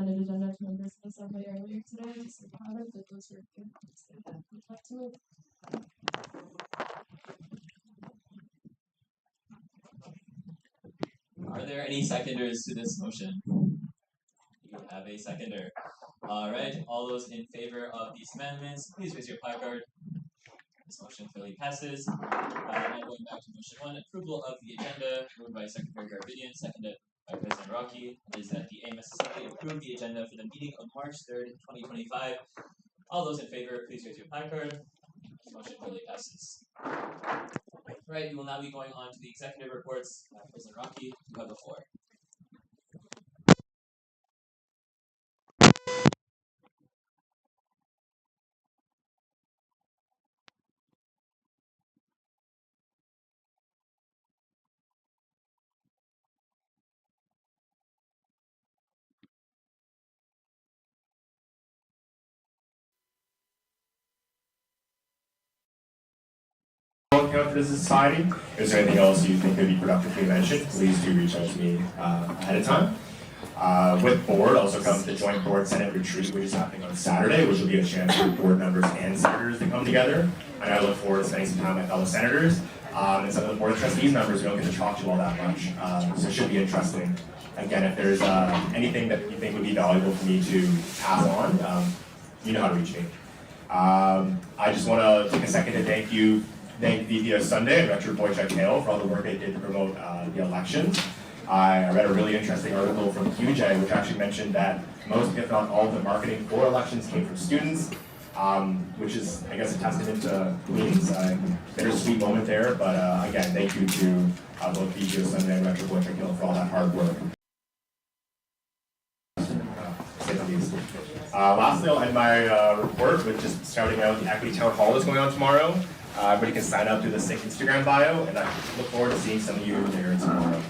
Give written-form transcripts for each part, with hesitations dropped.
added agenda to members of the assembly earlier today, just to have it, that those were good. Back to it. Are there any seconders to this motion? You have a seconder. All right, all those in favor of these amendments, please raise your placard. This motion clearly passes. Now going back to motion 1, approval of the agenda, moved by Secretary Garvidian, seconded by President Rocky, is that the AMS Assembly approve the agenda for the meeting of March 3rd, 2025. All those in favor, please raise your placard. This motion clearly passes. Right, we will now be going on to the executive reports. President Rocky, you have the floor. Account for the society. Is there anything else you think could be productively mentioned? Please do reach out to me ahead of time. With board also comes the joint board Senate retreat, which is happening on Saturday, which will be a chance for board members and senators to come together. And I look forward to spending some time with fellow senators and some of the board of trustees members who don't get to talk to you all that much. So it should be interesting. Again, if there's anything that you think would be valuable for me to pass on, you know how to reach me. I just want to take a second to thank VP Sunday and Rector Boychuk Hale for all the work they did to promote the elections. I read a really interesting article from QJ which actually mentioned that most, if not all, of the marketing for elections came from students, which is, I guess, a testament to Queens. Bittersweet moment there, but again, thank you to both VP Sunday and Rector Boychuk Hale for all that hard work. Lastly, I'll end my report with just shouting out the Equity Town Hall is going on tomorrow. Everybody can sign up through the SICK Instagram bio, and I look forward to seeing some of you there tomorrow.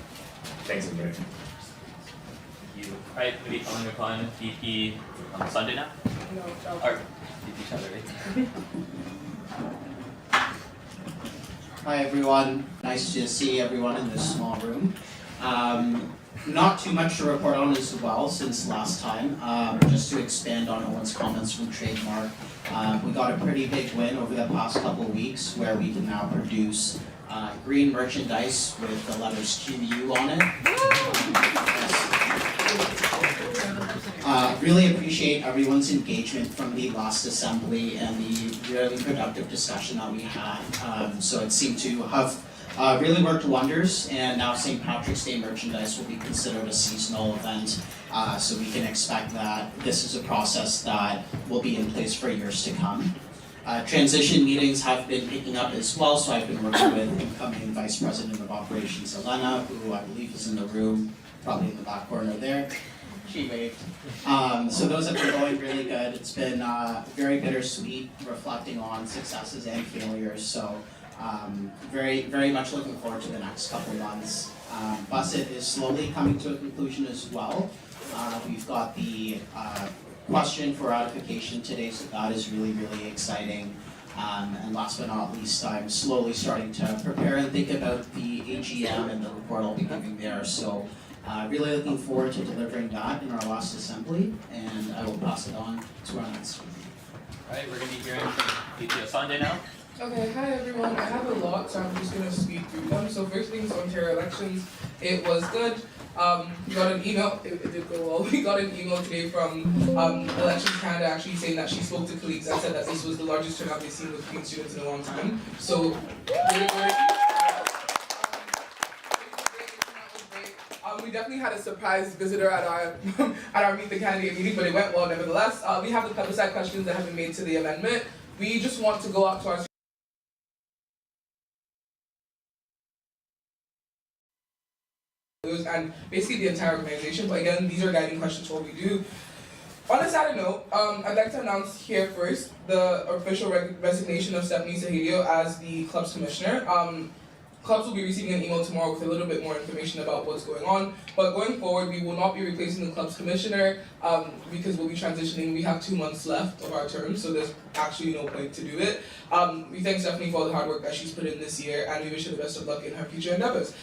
Thanks again. Thank you. All right, maybe calling upon VP on Sunday now? No, or VP Chattery. Hi everyone, nice to see everyone in this small room. Not too much to report on as well since last time. Just to expand on Owen's comments from Trademark, we got a pretty big win over the past couple of weeks where we can now produce green merchandise with the letters QU on it. Really appreciate everyone's engagement from the last assembly and the really productive discussion that we had. So it seemed to have really worked wonders, and now St. Patrick's Day merchandise will be considered a seasonal event, so we can expect that this is a process that will be in place for years to come. Transition meetings have been picking up as well, so I've been working with incoming Vice President of Operations Elena, who I believe is in the room, probably in the back corner there. She waved. So those have been going really good. It's been very bittersweet, reflecting on successes and failures. So very, very much looking forward to the next couple months. Busset is slowly coming to a conclusion as well. We've got the question for ratification today, so that is really, really exciting. And last but not least, I'm slowly starting to prepare and think about the AGM and the report I'll be giving there. So really looking forward to delivering that in our last assembly, and I will pass it on to our next speaker. All right, we're going to be hearing from VP Sunday now. Okay, hi everyone. I have a lot, so I'm just going to speed through them. So first things, Ontario elections, it was good. We got an email, it did go well. We got an email today from Elections Canada actually saying that she spoke to colleagues and said that this was the largest turnout they've seen with Queen's students in a long time. So, we definitely had a surprise visitor at our at our Meet the Candidate meeting, but it went well nevertheless. We have the plebiscite questions that have been made to the amendment. We just want to go out to our and basically the entire organization, but again, these are guiding questions for what we do. On a sadder note, I'd like to announce here first the official resignation of Stephanie Sahilio as the club's commissioner. clubs will be receiving an email tomorrow with a little bit more information about what's going on. But going forward, we will not be replacing the club's commissioner because we'll be transitioning. We have 2 months left of our term, so there's actually no point to do it. We thank Stephanie for all the hard work that she's put in this year, and we wish her the best of luck in her future endeavors.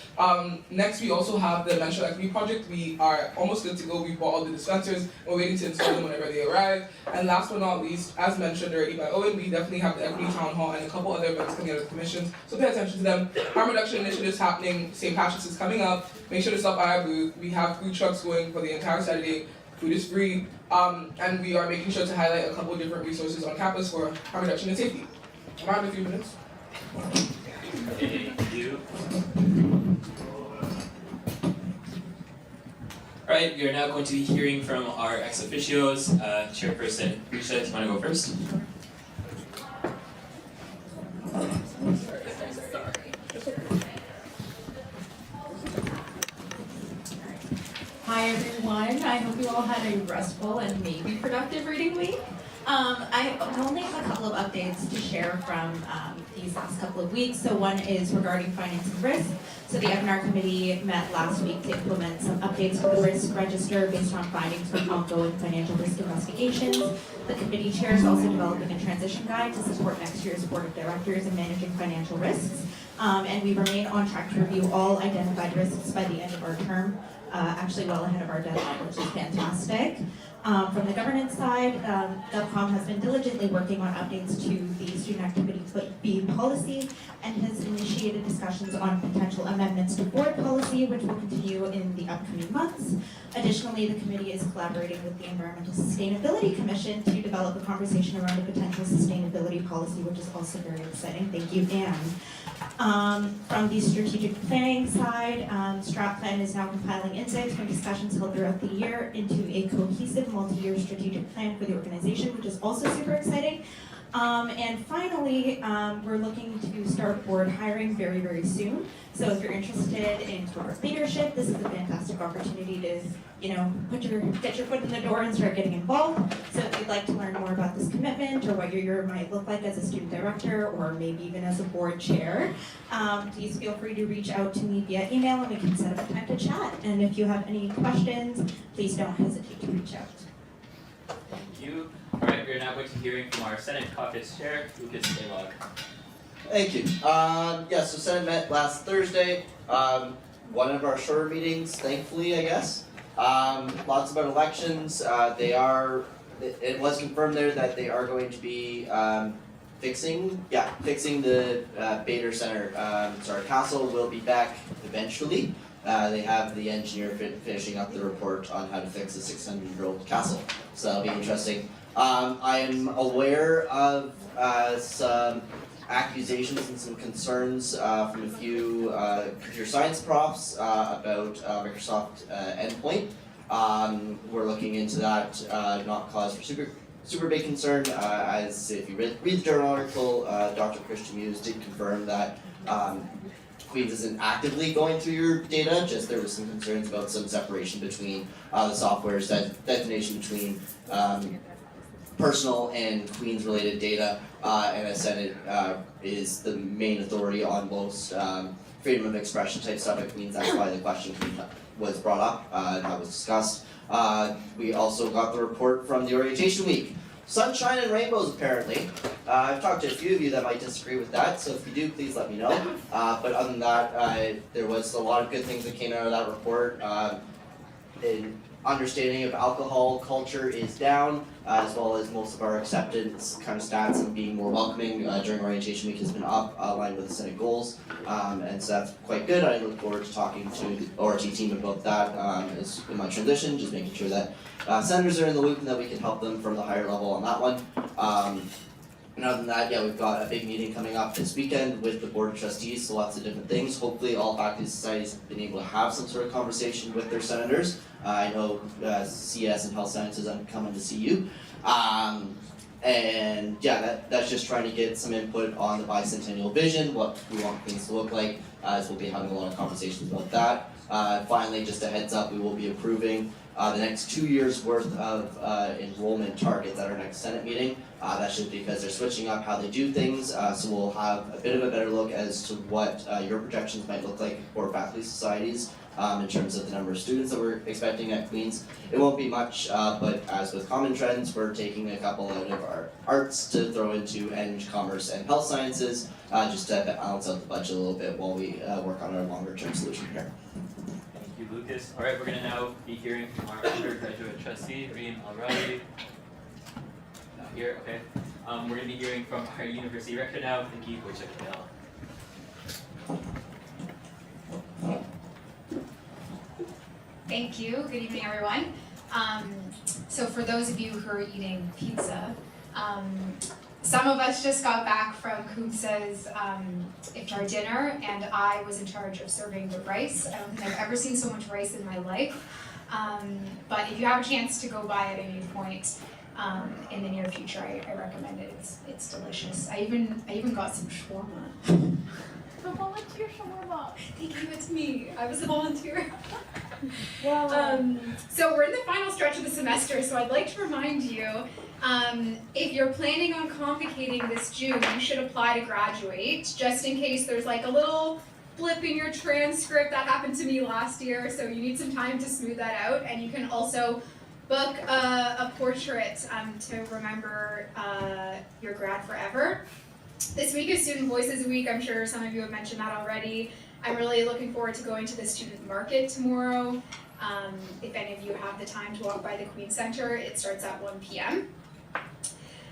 Next, we also have the menstrual equity project. We are almost good to go. We bought all the dispensers. We're waiting to install them whenever they arrive. And last but not least, as mentioned already by Owen, we definitely have the equity town hall and a couple other events coming out of commissions. So pay attention to them. Harm reduction initiatives happening. St. Patrick's is coming up. Make sure to stop by our booth. We have food trucks going for the entire Saturday. Food is free. And we are making sure to highlight a couple different resources on campus for harm reduction and safety. Around a few minutes. Thank you. Alright, we are now going to be hearing from our ex officios. Chairperson Risha, do you want to go first? Hi everyone, I hope you all had a restful and maybe productive reading week. I only have a couple of updates to share from these last couple of weeks. So one is regarding finance and risk. So the FNR committee met last week to implement some updates to the risk register based on findings from ongoing financial risk investigations. The committee chair is also developing a transition guide to support next year's board of directors in managing financial risks. And we remain on track to review all identified risks by the end of our term, actually well ahead of our deadline, which is fantastic. From the governance side, GovCom has been diligently working on updates to the student activity fee policy and has initiated discussions on potential amendments to board policy, which will continue in the upcoming months. Additionally, the committee is collaborating with the Environmental Sustainability Commission to develop a conversation around a potential sustainability policy, which is also very exciting. Thank you, Anne. From the strategic planning side, Strat Plan is now compiling insights from discussions held throughout the year into a cohesive multi-year strategic plan for the organization, which is also super exciting. And finally, we're looking to start board hiring very, very soon. So if you're interested in board leadership, this is a fantastic opportunity to, get your foot in the door and start getting involved. So if you'd like to learn more about this commitment or what your year might look like as a student director or maybe even as a board chair, please feel free to reach out to me via email and we can set up a time to chat. And if you have any questions, please don't hesitate to reach out. Thank you. Alright, we are now going to be hearing from our Senate Caucus Chair, Lucas Taylog. Thank you. So Senate met last Thursday. One of our shorter meetings, thankfully, I guess. Lots about elections. It was confirmed there that they are going to be fixing the Bader Center. Castle will be back eventually. They have the engineer finishing up the report on how to fix the 600-year-old castle. So that'll be interesting. I am aware of some accusations and some concerns from a few computer science profs about Microsoft Endpoint. We're looking into that, not cause for super big concern, as if you read the journal article, Dr. Christian Muse did confirm that Queen's isn't actively going through your data, just there was some concerns about some separation between the software's definition between personal and Queen's related data, and as Senate is the main authority on most freedom of expression type stuff at Queen's. That's why the question was brought up, and that was discussed. We also got the report from the orientation week. Sunshine and rainbows, apparently. I've talked to a few of you that might disagree with that, so if you do, please let me know. But other than that, there was a lot of good things that came out of that report. An understanding of alcohol culture is down, as well as most of our acceptance kind of stats and being more welcoming during orientation week has been up, aligned with the Senate goals, and so that's quite good. I look forward to talking to the ORT team about that in my transition, just making sure that senators are in the loop and that we can help them from the higher level on that one. And other than that, we've got a big meeting coming up this weekend with the Board of Trustees, so lots of different things. Hopefully all faculty societies have been able to have some sort of conversation with their senators. I know CS and Health Sciences, I'm coming to see you. That's just trying to get some input on the bicentennial vision, what we want things to look like, as we'll be having a lot of conversations about that. Finally, just a heads up, we will be approving the next 2 years worth of enrollment targets at our next Senate meeting. That's just because they're switching up how they do things, so we'll have a bit of a better look as to what your projections might look like for faculty societies in terms of the number of students that we're expecting at Queen's. It won't be much, but as with Common Trends, we're taking a couple out of our arts to throw into Eng, Commerce, and Health Sciences, just to balance out the budget a little bit while we work on our longer term solution here. Thank you, Lucas. All right, we're going to now be hearing from our undergraduate trustee, Reem Alradi. Not here, okay. We're going to be hearing from our university rector now, Nikki Wojciech-Bell. Thank you. Good evening, everyone. So for those of you who are eating pizza, some of us just got back from Kumsa's iftar dinner, and I was in charge of serving the rice. I don't think I've ever seen so much rice in my life. But if you have a chance to go by at any point in the near future, I recommend it. It's delicious. I even got some shawarma. The volunteer shawarma. They gave it to me. I was a volunteer. Wow. So we're in the final stretch of the semester, so I'd like to remind you, if you're planning on convocating this June, you should apply to graduate, just in case there's like a little blip in your transcript. That happened to me last year, so you need some time to smooth that out, and you can also book a portrait to remember your grad forever. This week is Student Voices Week. I'm sure some of you have mentioned that already. I'm really looking forward to going to the student market tomorrow. If any of you have the time to walk by the Queen Center, it starts at 1 p.m.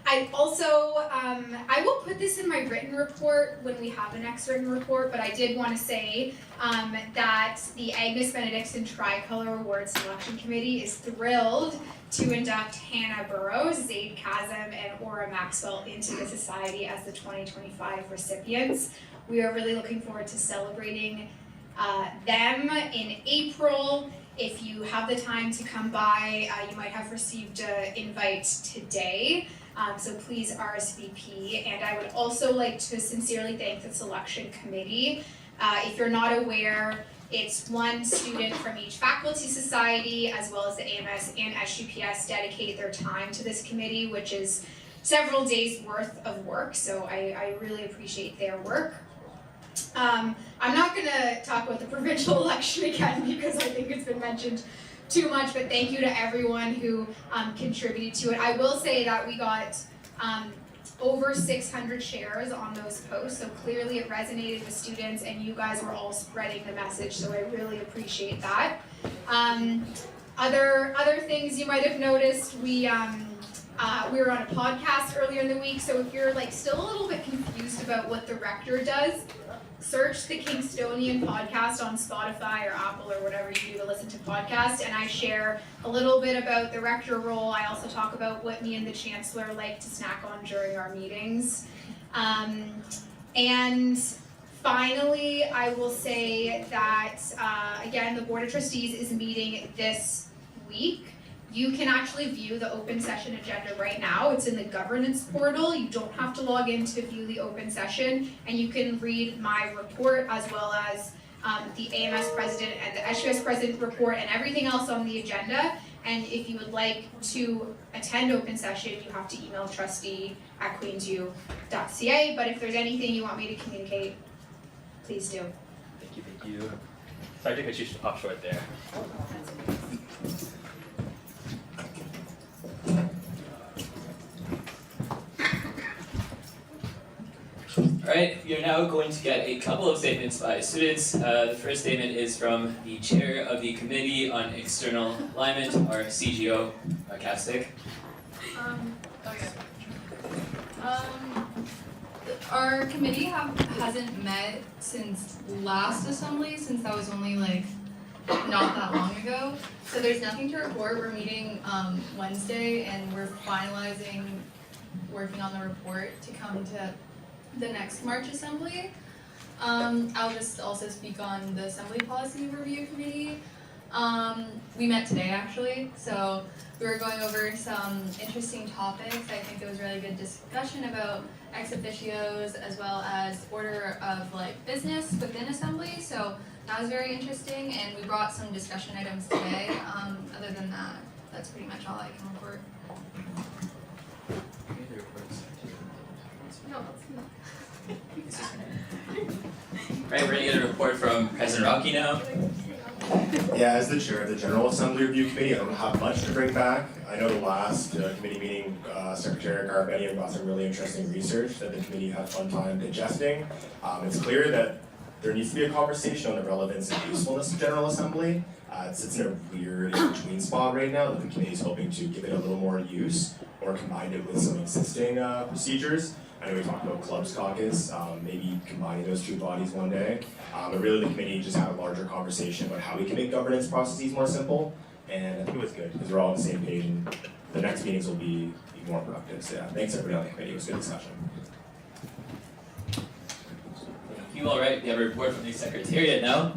I also, I will put this in my written report when we have the next written report, but I did want to say that the Agnes Benedictson Tricolor Award Selection Committee is thrilled to induct Hannah Burrows, Zaid Kazem, and Aura Maxwell into the Society as the 2025 recipients. We are really looking forward to celebrating them in April. If you have the time to come by, you might have received an invite today. So please RSVP. And I would also like to sincerely thank the selection committee. If you're not aware, it's one student from each faculty society, as well as the AMS and SGPS dedicate their time to this committee, which is several days worth of work. So I really appreciate their work. I'm not going to talk about the provincial election again because I think it's been mentioned too much, but thank you to everyone who contributed to it. I will say that we got over 600 shares on those posts, so clearly it resonated with students and you guys were all spreading the message, so I really appreciate that. Other things you might have noticed, we were on a podcast earlier in the week, so if you're like still a little bit confused about what the rector does, search the Kingstonian podcast on Spotify or Apple or whatever you do to listen to podcasts, and I share a little bit about the rector role. I also talk about what me and the chancellor like to snack on during our meetings. And finally, I will say that, again, the Board of Trustees is meeting this week. You can actually view the open session agenda right now. It's in the governance portal. You don't have to log in to view the open session, and you can read my report as well as the AMS president and the SUS president report and everything else on the agenda. And if you would like to attend open session, you have to email trustee@queensu.ca. But if there's anything you want me to communicate, please do. Thank you. Sorry to cut you off short there. Alright, we are now going to get a couple of statements by students. The first statement is from the chair of the Committee on External Alignment, our CGO, Capstick. Our committee hasn't met since last assembly, since that was only like not that long ago. So there's nothing to report. We're meeting Wednesday and we're finalizing, working on the report to come to the next March assembly. I'll just also speak on the Assembly Policy Review Committee. We met today actually, so we were going over some interesting topics. I think it was really good discussion about ex officios as well as order of like business within Assembly. So that was very interesting, and we brought some discussion items today. Other than that, that's pretty much all I can report. No, Right, we're gonna get a report from President Rocky now. Yeah, as the chair of the General Assembly Review Committee, I don't have much to bring back. I know the last committee meeting, Secretary Garabedian brought some really interesting research that the committee had fun time digesting. It's clear that there needs to be a conversation on the relevance and usefulness of General Assembly. It sits in a weird in-between spot right now that the committee is hoping to give it a little more use or combine it with some existing procedures. I know we talked about clubs caucus, maybe combining those two bodies one day. But really the committee just had a larger conversation about how we can make governance processes more simple. And I think it was good because we're all on the same page and the next meetings will be more productive. So yeah, thanks everybody on the committee. It was a good discussion. You all right? We have a report from the Secretariat now.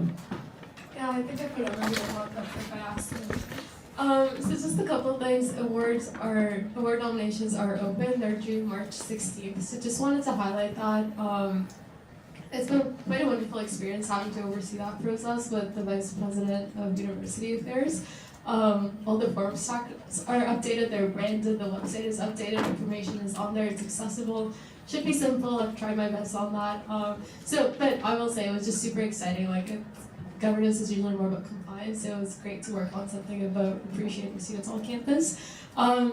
Yeah, I think I put everything up if I asked them. So just a couple of things. Award nominations are open. They're due March 16th. So just wanted to highlight that. It's been quite a wonderful experience having to oversee that process with the Vice President of University Affairs. All the form stacks are updated, they're branded, the website is updated, information is on there, it's accessible. Should be simple, I've tried my best on that. But I will say it was just super exciting. Governance is usually more about compliance, so it was great to work on something about appreciating students on campus.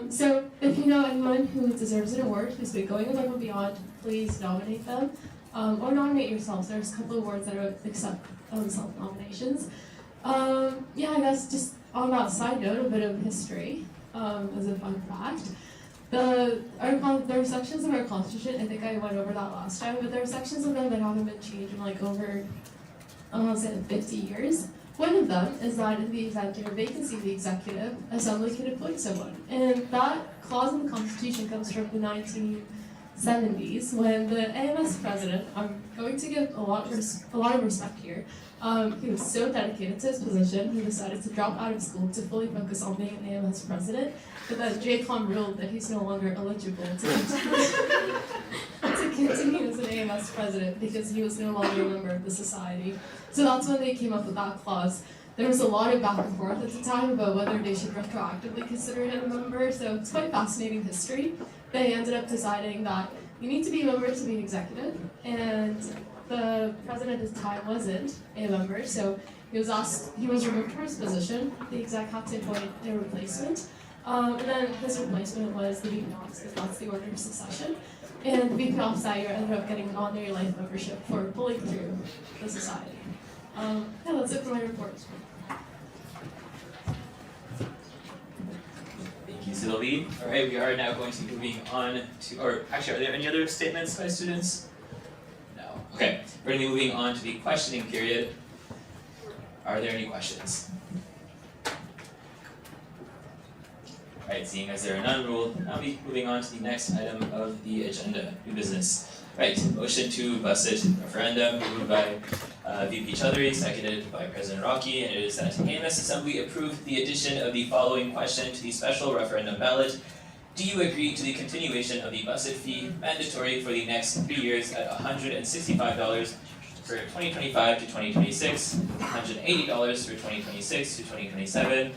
So if you know anyone who deserves an award, who's been going above and beyond, please nominate them. Or nominate yourselves. There's a couple of awards that are accept self-nominations. I guess just on that side note, a bit of history as a fun fact. There are sections of our Constitution, I think I went over that last time, but there are sections of them that haven't been changed in over, I want to say 50 years. One of them is that in the event of a vacancy of the Executive Assembly can appoint someone. And that clause in the Constitution comes from the 1970s when the AMS president, I'm going to give a lot of respect here, he was so dedicated to his position, he decided to drop out of school to fully focus on being an AMS president, but then JCOM ruled that he's no longer eligible to continue as an AMS president because he was no longer a member of the society. So that's when they came up with that clause. There was a lot of back and forth at the time about whether they should retroactively consider him a member, so it's quite fascinating history. They ended up deciding that you need to be a member to be an executive, and the president at the time wasn't a member, so he was removed from his position. The exec had to appoint a replacement, and then his replacement was the VP officer, because that's the order of succession. And the VP officer ended up getting an honorary life membership for pulling through the society. That's it for my report. Thank you, Sylvie. All right, we are now going to be moving on to, or actually, are there any other statements by students? No. Okay, we're going to be moving on to the questioning period. Are there any questions? All right, seeing as there are none, we'll now be moving on to the next item of the agenda, new business. Right, motion to bust it referendum, moved by VP Chaudhary, seconded by President Rocky, and it is that AMS Assembly approved the addition of the following question to the special referendum ballot. Do you agree to the continuation of the bused fee mandatory for the next 3 years at $165 for 2025 to 2026, $180 for 2026 to 2027,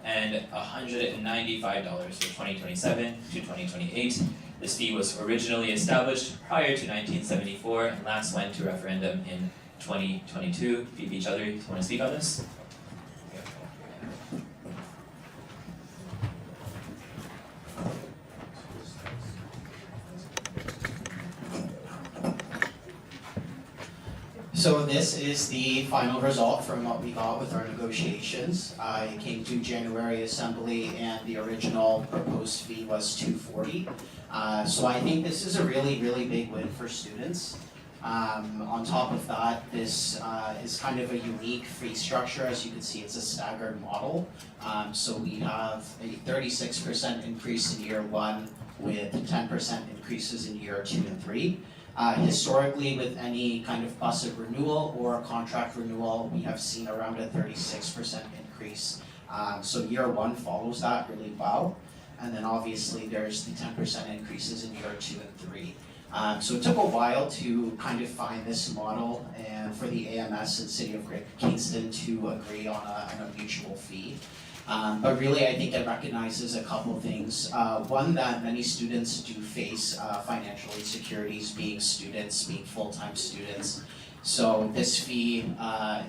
and $195 for 2027 to 2028. This fee was originally established prior to 1974 and last went to referendum in 2022. VP Chaudhary, do you want to speak on this? So this is the final result from what we got with our negotiations. It came to January Assembly and the original proposed fee was $240. So I think this is a really, really big win for students. On top of that, this is kind of a unique fee structure. As you can see, it's a staggered model. So we have a 36% increase in year 1 with 10% increases in year 2 and 3. Historically, with any kind of bused renewal or contract renewal, we have seen around a 36% increase. So year 1 follows that really well. And then obviously there's the 10% increases in year 2 and 3. So it took a while to kind of find this model and for the AMS and City of Kingston to agree on a mutual fee. But really, I think it recognizes a couple things. One, that many students do face financial insecurities being students, being full-time students. So this fee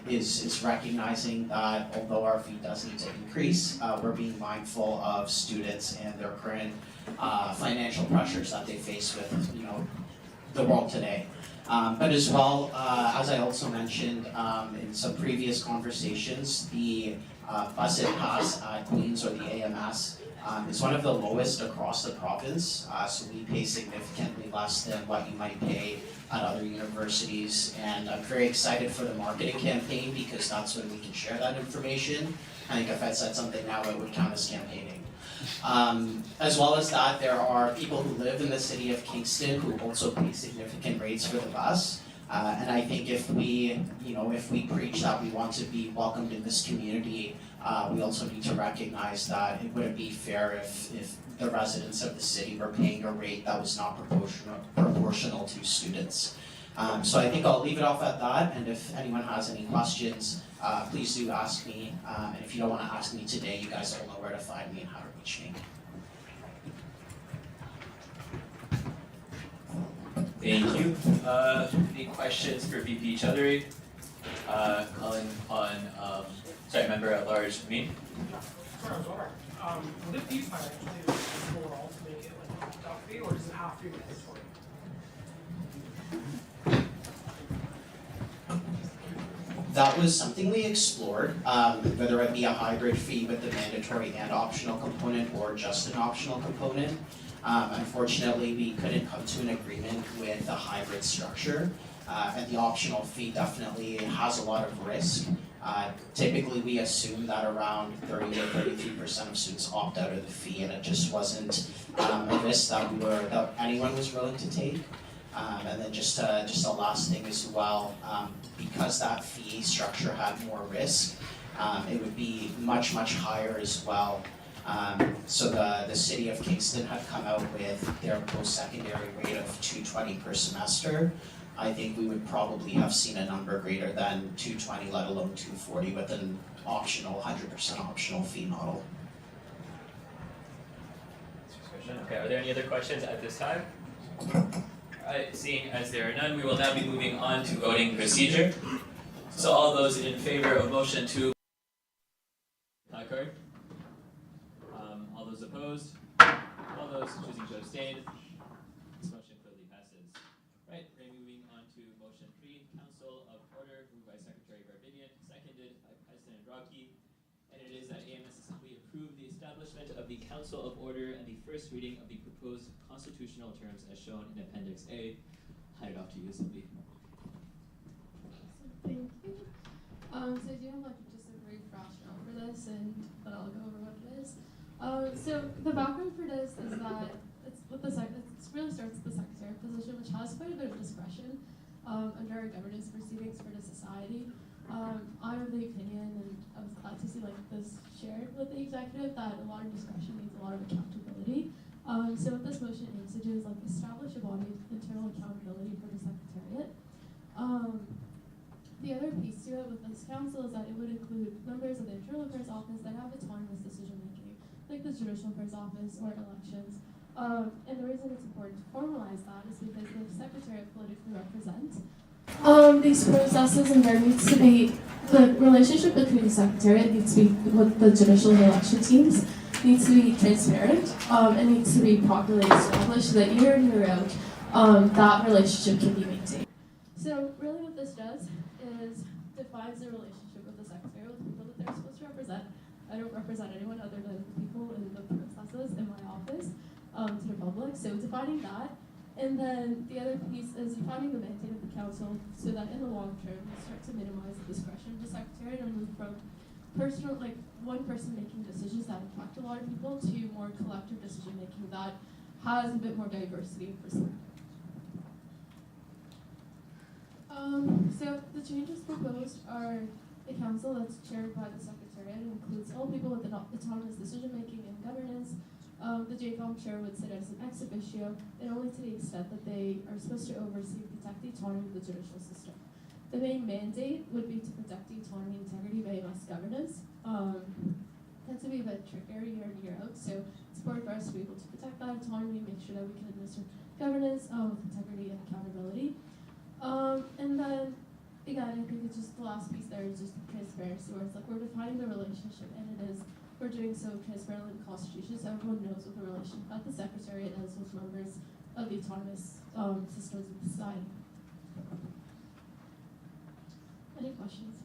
is recognizing that although our fee does need to increase, we're being mindful of students and their current financial pressures that they face with, the world today. But as well, as I also mentioned in some previous conversations, the bus and pass at Queens or the AMS is one of the lowest across the province. So we pay significantly less than what you might pay at other universities. And I'm very excited for the marketing campaign because that's when we can share that information. I think if I said something now, it would count as campaigning. As well as that, there are people who live in the city of Kingston who also pay significant rates for the bus. And I think if we preach that we want to be welcomed in this community, we also need to recognize that it wouldn't be fair if the residents of the city were paying a rate that was not proportional to students. So I think I'll leave it off at that, and if anyone has any questions, please do ask me. And if you don't want to ask me today, you guys all know where to find me and how to reach me. Thank you. Any questions for VP Choudhury? Calling upon, Member at Large, Amin. Would it be financially overall to make it like a opt-out fee, or does it have to be mandatory? That was something we explored, whether it be a hybrid fee with the mandatory and optional component or just an optional component. Unfortunately, we couldn't come to an agreement with a hybrid structure, and the optional fee definitely has a lot of risk. Typically, we assume that around 30 to 33% of students opt out of the fee, and it just wasn't a risk that anyone was willing to take. And then just a last thing as well, because that fee structure had more risk, it would be much higher as well. So the city of Kingston had come out with their post-secondary rate of $220 per semester. I think we would probably have seen a number greater than $220, let alone $240 with an optional, 100% optional fee model. Okay, are there any other questions at this time? Alright, seeing as there are none, we will now be moving on to voting procedure. So all those in favor of motion 2, card. All those opposed? All those choosing to abstain? This motion clearly passes. Right, we're moving on to motion 3, Council of Order, moved by Secretary Garbidian, seconded by President Rocky. And it is that AMS Assembly approve the establishment of the Council of Order and the first reading of the proposed constitutional terms as shown in Appendix A. Hand it off to you, Assembly. Thank you. So I do have just a brief rationale for this, and then I'll go over what it is. So the background for this is that it really starts with the secretary position, which has quite a bit of discretion under our governance proceedings for the society. I'm of the opinion, and I was glad to see this shared with the executive, that a lot of discretion means a lot of accountability. So what this motion aims to do is establish a body of internal accountability for the secretariat. The other piece to it with this council is that it would include members of the Internal Affairs Office that have autonomous decision making, like the Judicial Affairs Office or elections. And the reason it's important to formalize that is because the secretariat politically represents these processes, and there needs to be the relationship between the secretariat needs to be with the judicial and election teams needs to be transparent and needs to be properly established so that year in year out that relationship can be maintained. So really what this does is defines the relationship with the secretary with the people that they're supposed to represent. I don't represent anyone other than the people in the processes in my office to the public. So defining that, and then the other piece is defining the mandate of the council so that in the long term we start to minimize the discretion of the secretary and move from personal, one person making decisions that impact a lot of people to more collective decision making that has a bit more diversity of perspective. So the changes proposed are a council that's chaired by the secretariat and includes all people with autonomous decision making and governance, The JCOM chair would sit as an ex officio, and only to the extent that they are supposed to oversee and protect the autonomy of the judicial system. The main mandate would be to protect the autonomy and integrity of AMS governance. Tends to be a bit trickier year in, year out, so it's important for us to be able to protect that autonomy, make sure that we can administer governance with integrity and accountability. And then, again, I think it's just the last piece there is just transparency, where it's like we're defining the relationship, and it is, we're doing so transparently in the Constitution, so everyone knows what the relationship that the Secretariat has with members of the autonomous systems of society. Any questions?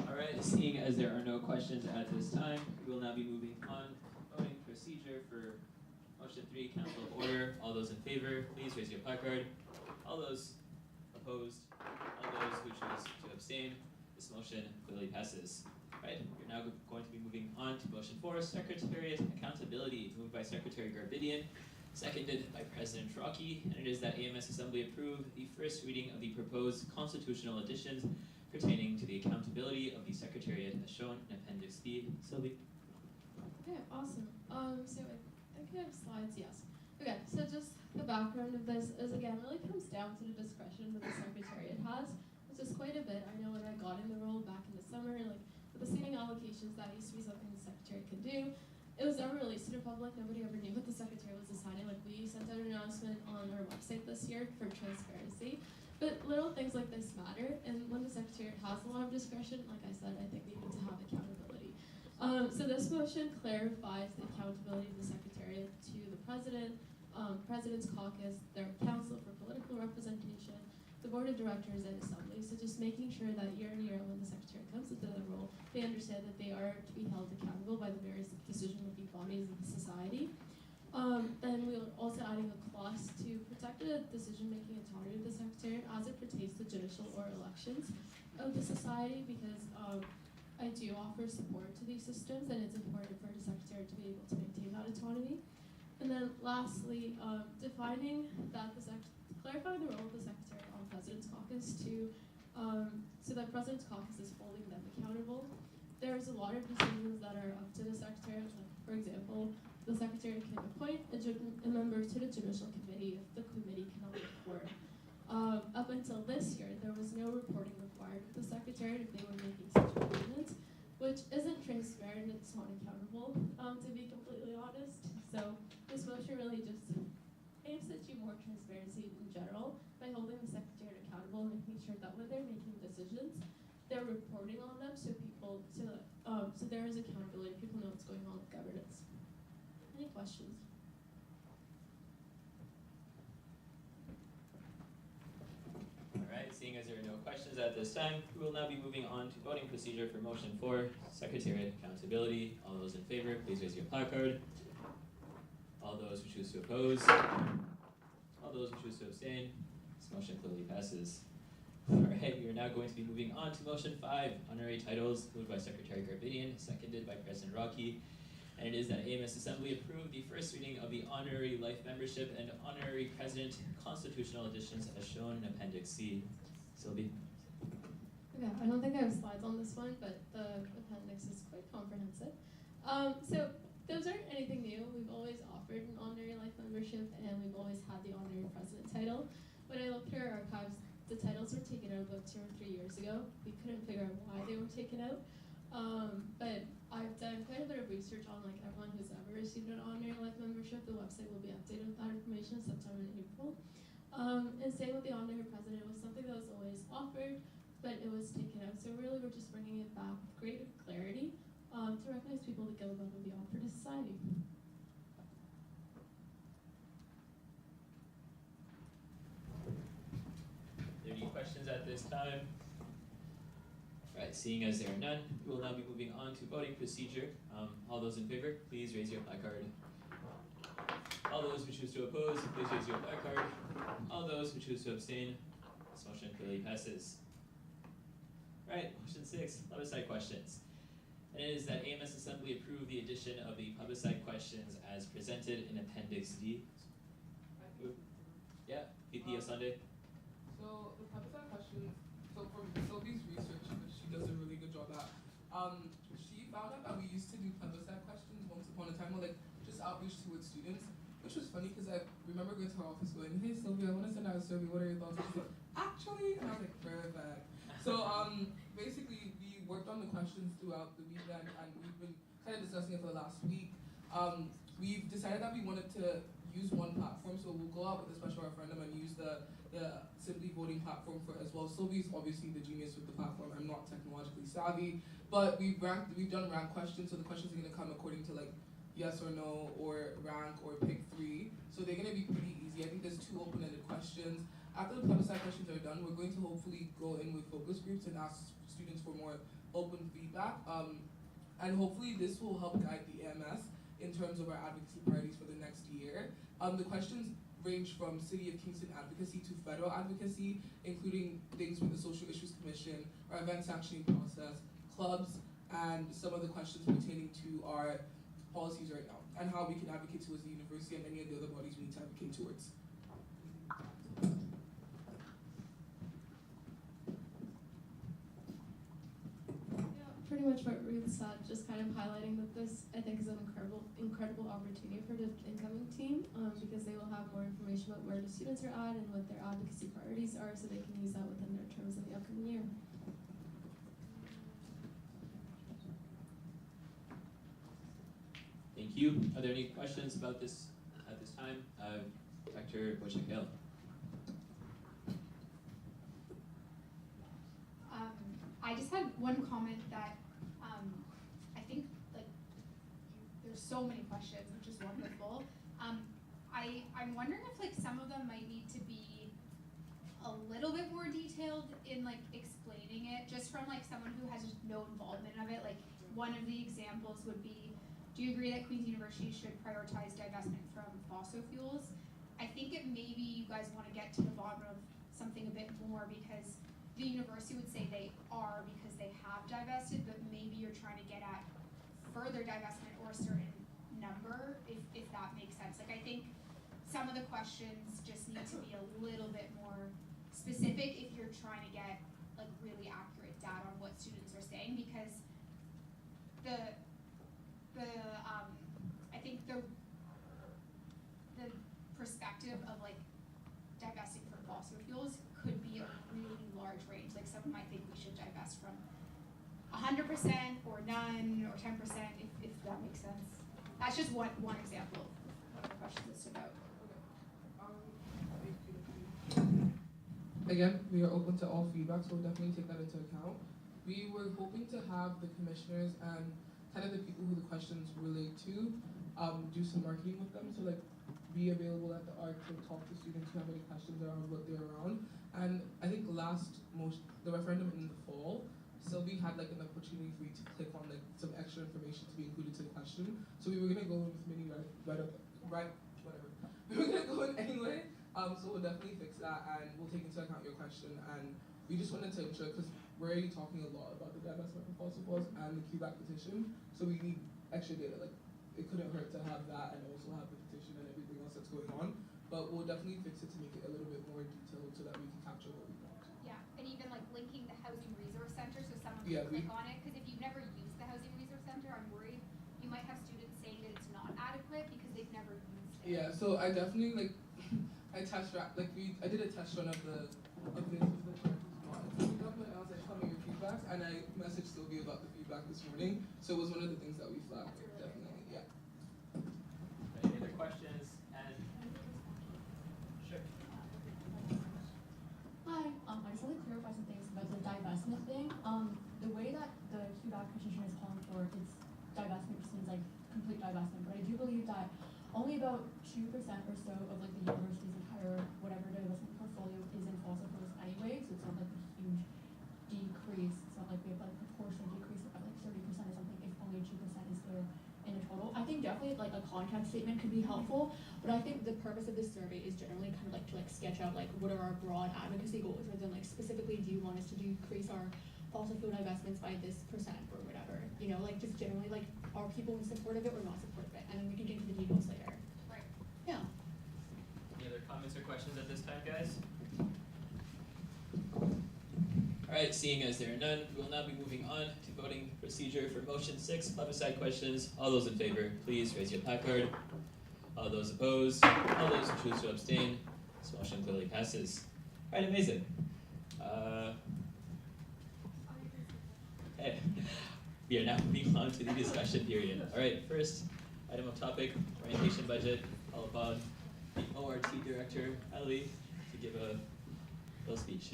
Alright, seeing as there are no questions at this time, we will now be moving on to voting procedure for motion 3, cancel of order. All those in favor, please raise your placard. All those opposed, all those who choose to abstain, this motion clearly passes. Right, we're now going to be moving on to motion 4, Secretariat Accountability, moved by Secretary Garbidian, seconded by President Rocky, and it is that AMS Assembly approve the first reading of the proposed constitutional additions pertaining to the accountability of the Secretariat as shown in Appendix D. Sylvie? Okay, awesome. So I think I have slides, yes. Okay, so just the background of this is, again, really comes down to the discretion that the Secretariat has, which is quite a bit. I know when I got in the role back in the summer, like, with the seating allocations, that used to be something the Secretary could do. It was never released to the public. Nobody ever knew what the Secretary was assigning. Like, we sent out an announcement on our website this year for transparency. But little things like this matter, and when the Secretary has a lot of discretion, like I said, I think we need to have accountability. So this motion clarifies the accountability of the Secretariat to the President, President's Caucus, their Council for Political Representation, the Board of Directors, and Assembly. So just making sure that year in, year out, when the Secretary comes into the role, they understand that they are to be held accountable by the various decision-making bodies of the society. Then we're also adding a clause to protect the decision-making autonomy of the Secretary as it pertains to judicial or elections of the society, because I do offer support to these systems, and it's important for the Secretary to be able to maintain that autonomy. And then lastly, defining that clarifying the role of the Secretary on President's Caucus to, so that President's Caucus is holding them accountable. There's a lot of decisions that are up to the Secretary. Like, for example, the Secretary can appoint a member to the Judicial Committee if the committee cannot report. Up until this year, there was no reporting required with the Secretary if they were making such appointments, which isn't transparent and it's not accountable, to be completely honest. So this motion really just aims to achieve more transparency in general by holding the Secretary accountable and making sure that when they're making decisions, they're reporting on them so people, so there is accountability, people know what's going on with governance. Any questions? Alright, seeing as there are no questions at this time, we will now be moving on to voting procedure for motion 4, Secretariat Accountability. All those in favor, please raise your placard. All those who choose to oppose, all those who choose to abstain, this motion clearly passes. Alright, we are now going to be moving on to motion 5, Honorary Titles, moved by Secretary Garbidian, seconded by President Rocky. And it is that AMS Assembly approve the first reading of the Honorary Life Membership and Honorary President Constitutional Additions as shown in Appendix C. Sylvie? Okay, I don't think I have slides on this one, but the appendix is quite comprehensive. So those aren't anything new. We've always offered an honorary life membership, and we've always had the honorary president title. When I looked through our archives, the titles were taken out about 2 or 3 years ago. We couldn't figure out why they were taken out. But I've done quite a bit of research on like everyone who's ever received an honorary life membership. The website will be updated with that information sometime in April. And same with the honorary president. It was something that was always offered, but it was taken out. So really we're just bringing it back with greater clarity to recognize people that go above and beyond for the society. Are there any questions at this time? Right, seeing as there are none, we will now be moving on to voting procedure. All those in favor, please raise your placard. All those who choose to oppose, please raise your placard. All those who choose to abstain, this motion clearly passes. Right, motion 6, plebiscite questions. And it is that AMS Assembly approve the addition of the plebiscite questions as presented in Appendix D. Yeah, VP of Sunday. So the plebiscite questions, So from Sylvie's research, which she does a really good job at, she found out that we used to do plebiscite questions once upon a time, or like just outreach towards students, which was funny because I remember going to her office going, "Hey Sylvia, I want to send out a survey. What are your thoughts?" And she's like, "Actually," and I was like, "Perfect." So basically, we worked on the questions throughout the weekend, and we've been kind of discussing it for the last week. We've decided that we wanted to use one platform, so we'll go out with a special referendum and use the Simply Voting platform for as well. Sylvie's obviously the genius with the platform. I'm not technologically savvy, but we've done rank questions, so the questions are gonna come according to like yes or no, or rank, or pick three. So they're gonna be pretty easy. I think there's 2 open-ended questions. After the plebiscite questions are done, we're going to hopefully go in with focus groups and ask students for more open feedback. And hopefully this will help guide the AMS in terms of our advocacy priorities for the next year. The questions range from City of Kingston advocacy to federal advocacy, including things with the Social Issues Commission, our event sanctioning process, clubs, and some of the questions pertaining to our policies right now, and how we can advocate towards the university and any of the other bodies we need to advocate towards. Pretty much what Ruth said, just kind of highlighting that this, I think, is an incredible opportunity for the incoming team, because they will have more information about where the students are at and what their advocacy priorities are, so they can use that within their terms in the upcoming year. Thank you. Are there any questions about this at this time? Dr. Bochek-Hill. I just had one comment that I think like there's so many questions, which is wonderful. I'm wondering if like some of them might need to be a little bit more detailed in like explaining it, just from like someone who has just no involvement of it. Like one of the examples would be, do you agree that Queen's University should prioritize divestment from fossil fuels? I think it maybe you guys want to get to the bottom of something a bit more, because the university would say they are because they have divested, but maybe you're trying to get at further divestment or a certain number, if that makes sense. Like I think some of the questions just need to be a little bit more specific if you're trying to get like really accurate data on what students are saying, because I think the perspective of like divesting from fossil fuels could be a really large range. Like someone might think we should divest from 100% or none or 10%, if that makes sense. That's just one example of the questions that stood out. Again, we are open to all feedback, so we'll definitely take that into account. We were hoping to have the commissioners and kind of the people who the questions relate to do some marketing with them, so like be available at the ARC to talk to students who have any questions around what they're around. And I think the referendum in the fall, Sylvie had like an opportunity for you to click on like some extra information to be included to the question. So we were gonna go in with mini whatever. We were gonna go in anyway. So we'll definitely fix that, and we'll take into account your question. And we just wanted to ensure, because we're already talking a lot about the divestment from fossil fuels and the QBAC petition, so we need extra data. Like it couldn't hurt to have that and also have the petition and everything else that's going on. But we'll definitely fix it to make it a little bit more detailed so that we can capture what we want. Yeah, and even like linking the Housing Resource Center so someone can click on it, because if you've never used the Housing Resource Center, I'm worried you might have students saying that it's not adequate because they've never used it. Yeah, so I definitely like I did a test run of this with the government, and I was like, tell me your feedback, and I messaged Sylvia about the feedback this morning. So it was one of the things that we flagged, definitely, yeah. Any other questions? And sure. Hi, I just want to clarify some things about the divestment thing. The way that the QBAC petition is calling for its divestment just means like complete divestment, but I do believe that only about 2% or so of like the university's entire whatever divestment portfolio is in fossil fuels anyway, so it's not like a huge decrease. It's not like we have like a proportional decrease of like 30% or something if only 2% is there in a total. I think definitely like a content statement could be helpful, but I think the purpose of this survey is generally kind of like to like sketch out like what are our broad advocacy goals, rather than like specifically do you want us to decrease our fossil fuel divestments by this percent or whatever, you know, like just generally like are people in support of it or not support of it, and then we can get into the details later. Right. Yeah. Any other comments or questions at this time, guys? Alright, seeing as there are none, we will now be moving on to voting procedure for motion 6, plebiscite questions. All those in favor, please raise your placard. All those opposed, all those who choose to abstain, this motion clearly passes. Alright, amazing. Okay, we are now moving on to the discussion period. Alright, first item of topic, orientation budget. Call upon the ORT director, Ali, to give a little speech.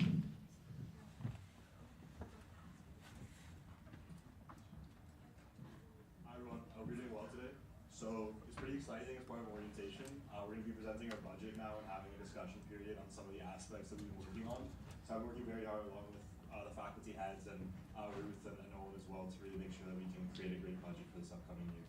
Hi everyone, we're doing well today. So it's pretty exciting as part of orientation. We're going to be presenting our budget now and having a discussion period on some of the aspects that we've been working on. So I'm working very hard along with the faculty heads and Ruth and Owen as well to really make sure that we can create a great budget for this upcoming year.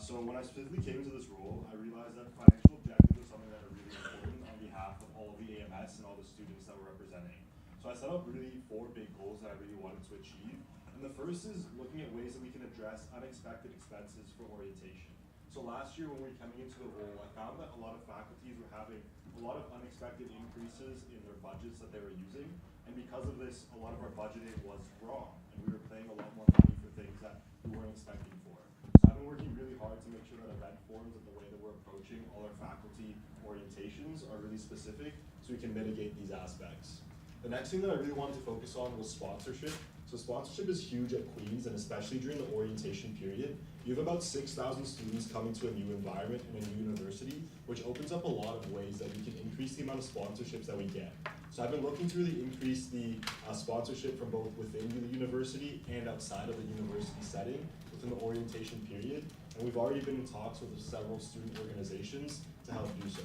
So when I specifically came into this role, I realized that financial objectives are something that are really important on behalf of all of the AMS and all the students that we're representing. So I set up really 4 big goals that I really wanted to achieve. And the first is looking at ways that we can address unexpected expenses for orientation. So last year when we were coming into the role, I found that a lot of faculties were having a lot of unexpected increases in their budgets that they were using. And because of this, a lot of our budgeting was wrong. And we were paying a lot more money for things that we weren't expecting for. So I've been working really hard to make sure that event forms and the way that we're approaching all our faculty orientations are really specific so we can mitigate these aspects. The next thing that I really wanted to focus on was sponsorship. So sponsorship is huge at Queen's, and especially during the orientation period. You have about 6,000 students coming to a new environment and a new university, which opens up a lot of ways that we can increase the amount of sponsorships that we get. So I've been looking to really increase the sponsorship from both within the university and outside of the university setting within the orientation period. And we've already been in talks with several student organizations to help do so.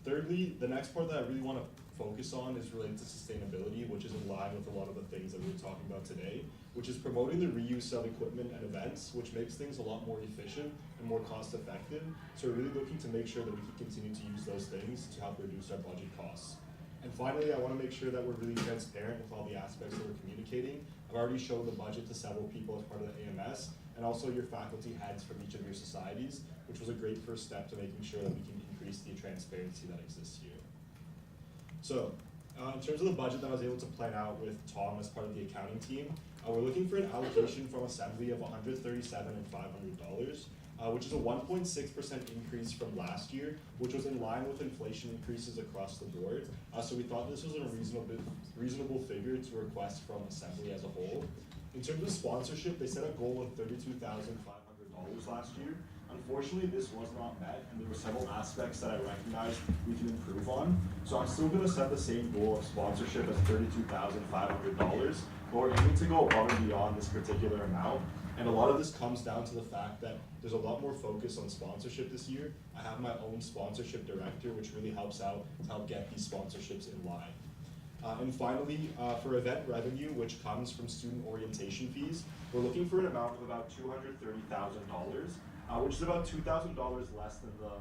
Thirdly, the next part that I really want to focus on is related to sustainability, which is in line with a lot of the things that we were talking about today, which is promoting the reuse of equipment and events, which makes things a lot more efficient and more cost effective. So we're really looking to make sure that we can continue to use those things to help reduce our budget costs. And finally, I want to make sure that we're really transparent with all the aspects that we're communicating. I've already shown the budget to several people as part of the AMS, and also your faculty heads from each of your societies, which was a great first step to making sure that we can increase the transparency that exists here. So, in terms of the budget that I was able to plan out with Tom as part of the accounting team, we're looking for an allocation from Assembly of $137,500, which is a 1.6% increase from last year, which was in line with inflation increases across the board. So we thought this was a reasonable figure to request from Assembly as a whole. In terms of sponsorship, they set a goal of $32,500 last year. Unfortunately, this was not met, and there were several aspects that I recognized we can improve on. So I'm still going to set the same goal of sponsorship as $32,500, but we're aiming to go above and beyond this particular amount. And a lot of this comes down to the fact that there's a lot more focus on sponsorship this year. I have my own sponsorship director, which really helps out to help get these sponsorships in line. And finally, for event revenue, which comes from student orientation fees, we're looking for an amount of about $230,000. Which is about $2,000 less than the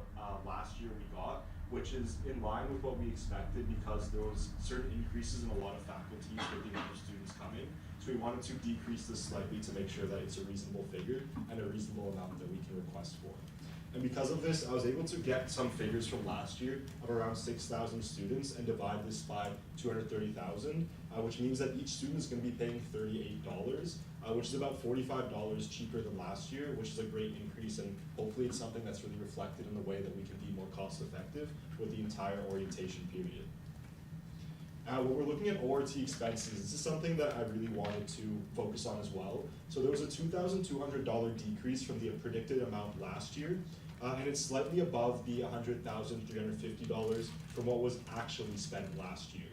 last year we got, which is in line with what we expected because there was certain increases in a lot of faculties with the amount of students coming. So we wanted to decrease this slightly to make sure that it's a reasonable figure and a reasonable amount that we can request for. And because of this, I was able to get some figures from last year of around 6,000 students and divide this by 230,000, which means that each student is going to be paying $38, which is about $45 cheaper than last year, which is a great increase, and hopefully it's something that's really reflected in the way that we can be more cost effective with the entire orientation period. When we're looking at ORT expenses, this is something that I really wanted to focus on as well. So there was a $2,200 decrease from the predicted amount last year, and it's slightly above the $100,350 from what was actually spent last year.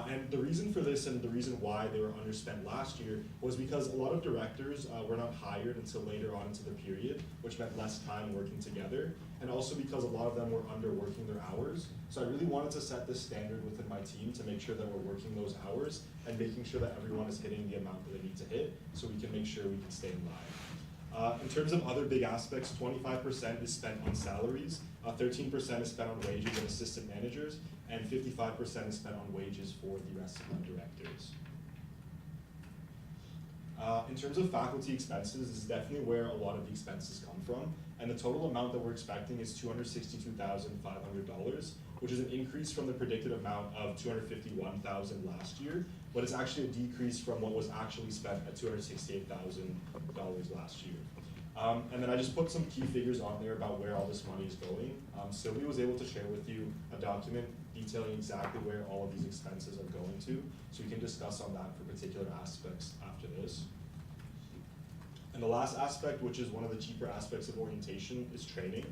And the reason for this and the reason why they were underspent last year was because a lot of directors were not hired until later on into the period, which meant less time working together, and also because a lot of them were underworking their hours. So I really wanted to set this standard within my team to make sure that we're working those hours and making sure that everyone is hitting the amount that they need to hit so we can make sure we can stay in line. In terms of other big aspects, 25% is spent on salaries, 13% is spent on wages and assistant managers, and 55% is spent on wages for the rest of our directors. In terms of faculty expenses, this is definitely where a lot of the expenses come from, and the total amount that we're expecting is $262,500, which is an increase from the predicted amount of $251,000 last year, but it's actually a decrease from what was actually spent at $268,000 last year. And then I just put some key figures on there about where all this money is going. Sylvia was able to share with you a document detailing exactly where all of these expenses are going to, so we can discuss on that for particular aspects after this. And the last aspect, which is one of the cheaper aspects of orientation, is training.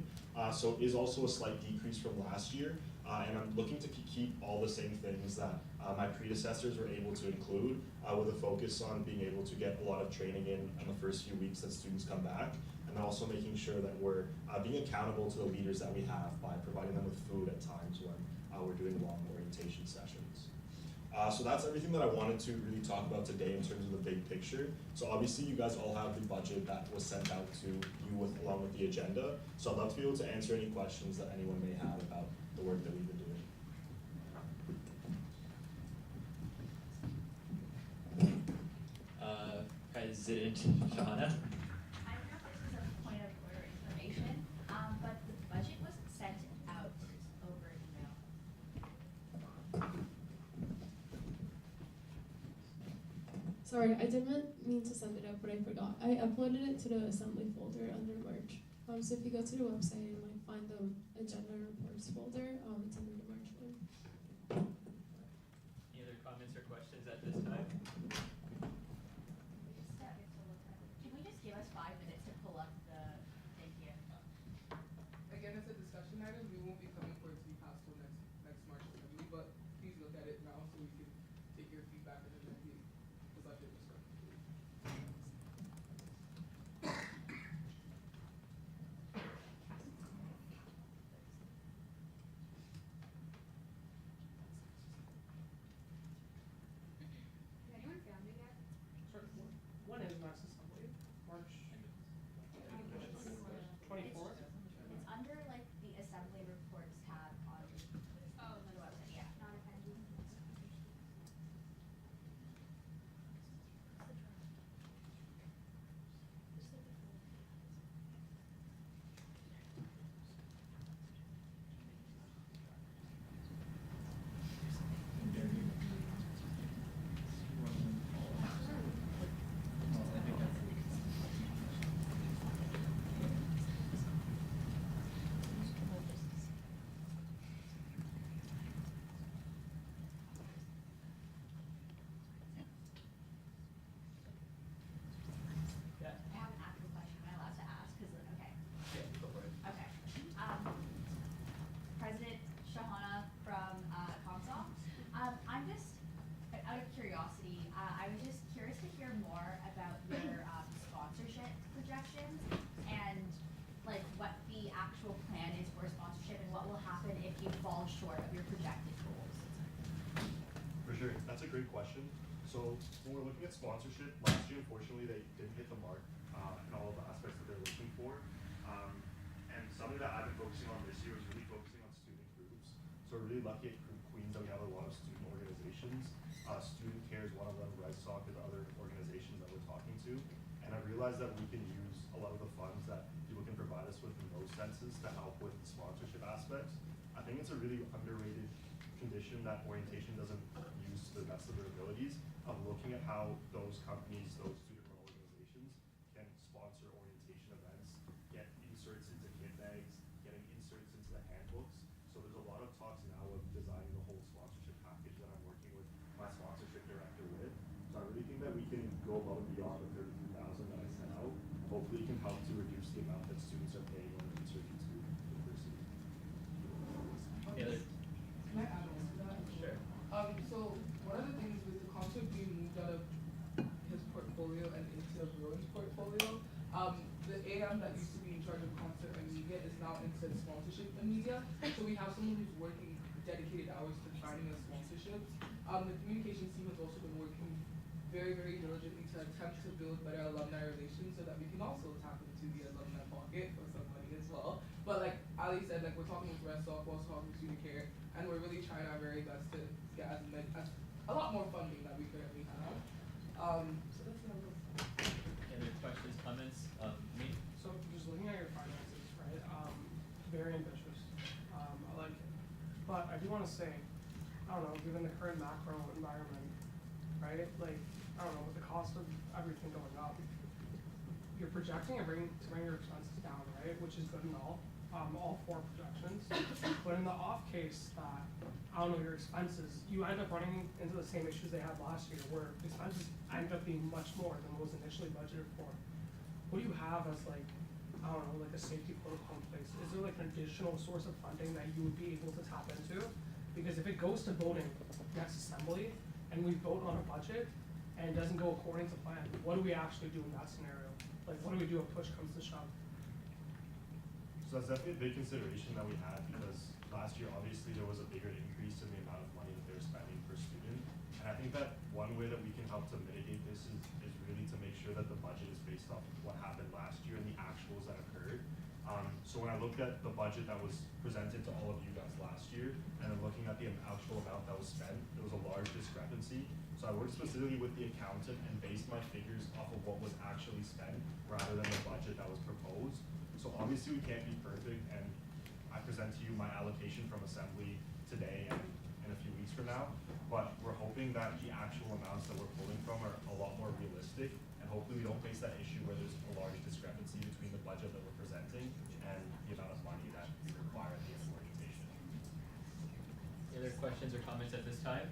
So it is also a slight decrease from last year, and I'm looking to keep all the same things that my predecessors were able to include, with a focus on being able to get a lot of training in the first few weeks that students come back, and then also making sure that we're being accountable to the leaders that we have by providing them with food at times when we're doing long orientation sessions. So that's everything that I wanted to really talk about today in terms of the big picture. So obviously you guys all have the budget that was sent out to you along with the agenda. So I'd love to be able to answer any questions that anyone may have about the work that we've been doing. President Shahana? I don't know if this is a point of order information, but the budget was sent out over email. Sorry, I didn't mean to send it out, but I forgot. I uploaded it to the assembly folder under March. So if you go to the website, you might find the agenda reports folder. It's under the March one. Any other comments or questions at this time? Can we just give us 5 minutes to pull up the, thank you. Again, it's a discussion item. We won't be coming for it to be passed till next March assembly, but please look at it now so we can take your feedback and then the budget discussion. Has anyone found it yet? Sorry, when is next assembly? March 24th? It's under like the assembly reports tab on the website, yeah. Not offending. Yeah. I have an actual question. Am I allowed to ask? Okay. Yeah, go for it. Okay. President Shahana from Comsom. I'm just, out of curiosity, I was just curious to hear more about your sponsorship projections and like what the actual plan is for sponsorship and what will happen if you fall short of your projected goals. For sure, that's a great question. So when we're looking at sponsorship, last year, unfortunately, they didn't hit the mark in all of the aspects that they're looking for. And something that I've been focusing on this year is really focusing on student groups. So we're really lucky at Queens that we have a lot of student organizations. Student Care is one of them, Red Sock is other organizations that we're talking to. And I've realized that we can use a lot of the funds that people can provide us with in those senses to help with the sponsorship aspects. I think it's a really underrated condition that orientation doesn't use to the best of their abilities, of looking at how those companies, those student-run organizations can sponsor orientation events, get inserts into kit bags, getting inserts into the handbooks. So there's a lot of talks now of designing the whole sponsorship package that I'm working with my sponsorship director with. So I really think that we can go above and beyond the $33,000 that I sent out. Hopefully it can help to reduce the amount that students are paying when they insert into university. Any other? Can I add on to that? Sure. So one of the things with the concept being moved out of his portfolio and into Rowan's portfolio, the AM that used to be in charge of concert and media is now into sponsorship and media. So we have someone who's working dedicated hours to finding us sponsorships. The communications team has also been working very, very diligently to attempt to build better alumni relations so that we can also tap into the alumni pocket for some money as well. But like Ali said, like we're talking with Red Sock, we're also talking with Student Care, and we're really trying our very best to get as a lot more funding that we currently have. So that's what I'm looking for. Any other questions, comments? Me? So just looking at your finances, right? Very ambitious. I like it. But say, I don't know, given the current macro environment, right? Like, I don't know, with the cost of everything going up, you're projecting to bring your expenses down, right? Which is good and all 4 projections. But in the off case that, I don't know, your expenses, you end up running into the same issues they had last year, where expenses end up being much more than what was initially budgeted for. What do you have as like, I don't know, like a safety protocol in place? Is there like an additional source of funding that you would be able to tap into? Because if it goes to voting next assembly and we vote on a budget and it doesn't go according to plan, what do we actually do in that scenario? Like, what do we do if push comes to shove? So that's definitely a big consideration that we had, because last year, obviously, there was a bigger increase in the amount of money that they were spending per student. And I think that one way that we can help to mitigate this is really to make sure that the budget is based off of what happened last year and the actuals that occurred. So when I looked at the budget that was presented to all of you guys last year, and then looking at the actual amount that was spent, there was a large discrepancy. So I worked specifically with the accountant and based my figures off of what was actually spent rather than the budget that was proposed. So obviously we can't be perfect, and I present to you my allocation from assembly today and in a few weeks from now, but we're hoping that the actual amounts that we're pulling from are a lot more realistic, and hopefully we don't face that issue where there's a large discrepancy between the budget that we're presenting and the amount of money that we require at the end of the organization. Any other questions or comments at this time?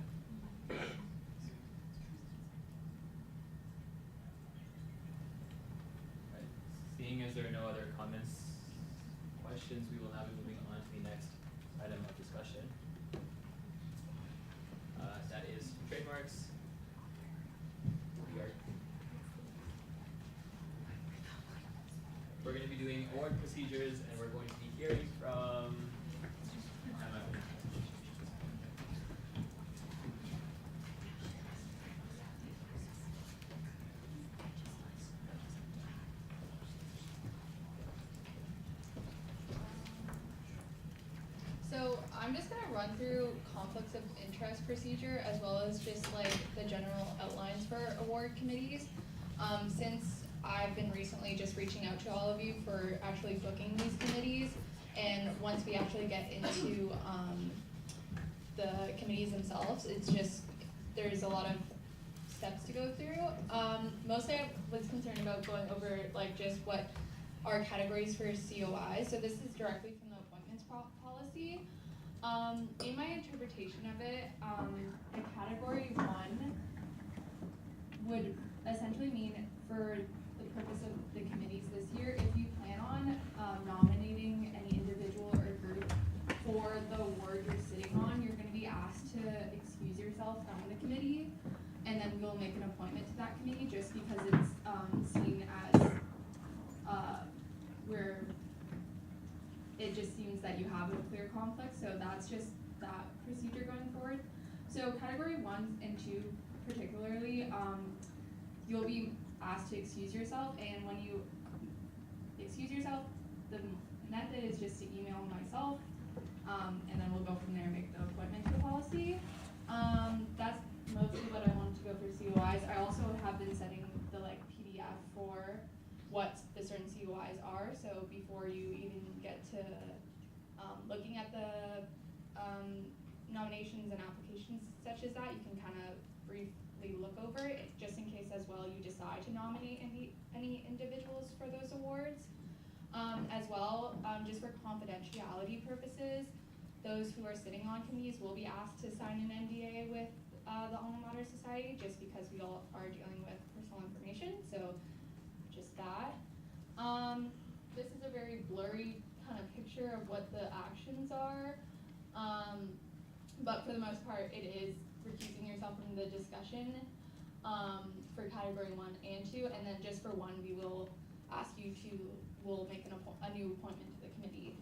Right. Seeing as there are no other comments, questions, we will now be moving on to the next item of discussion. That is trademarks. We're going to be doing award procedures, and we're going to be hearing from Emma. So I'm just gonna run through conflicts of interest procedure as well as just like the general outlines for award committees. Since I've been recently just reaching out to all of you for actually booking these committees, and once we actually get into the committees themselves, it's just, there's a lot of steps to go through. Mostly I was concerned about going over like just what are categories for COI. So this is directly from the appointments policy. In my interpretation of it, the category 1 would essentially mean, for the purpose of the committees this year, if you plan on nominating any individual or group for the award you're sitting on, you're going to be asked to excuse yourself from the committee, and then we'll make an appointment to that committee, just because it's seen as where it just seems that you have a clear conflict. So that's just that procedure going forward. So category 1 and 2 particularly, you'll be asked to excuse yourself, and when you excuse yourself, the method is just to email myself, and then we'll go from there and make the appointment to the policy. That's mostly what I wanted to go for COIs. I also have been setting the PDF for what the certain COIs are, so before you even get to looking at the nominations and applications such as that, you can kind of briefly look over it, just in case as well you decide to nominate any individuals for those awards. As well, just for confidentiality purposes, those who are sitting on committees will be asked to sign an NDA with the Alma Mater Society, just because we all are dealing with personal information, so just that. This is a very blurry kind of picture of what the actions are, but for the most part it is recusing yourself from the discussion for category 1 and 2, and then just for 1 we will ask you to, we'll make a new appointment to the committee.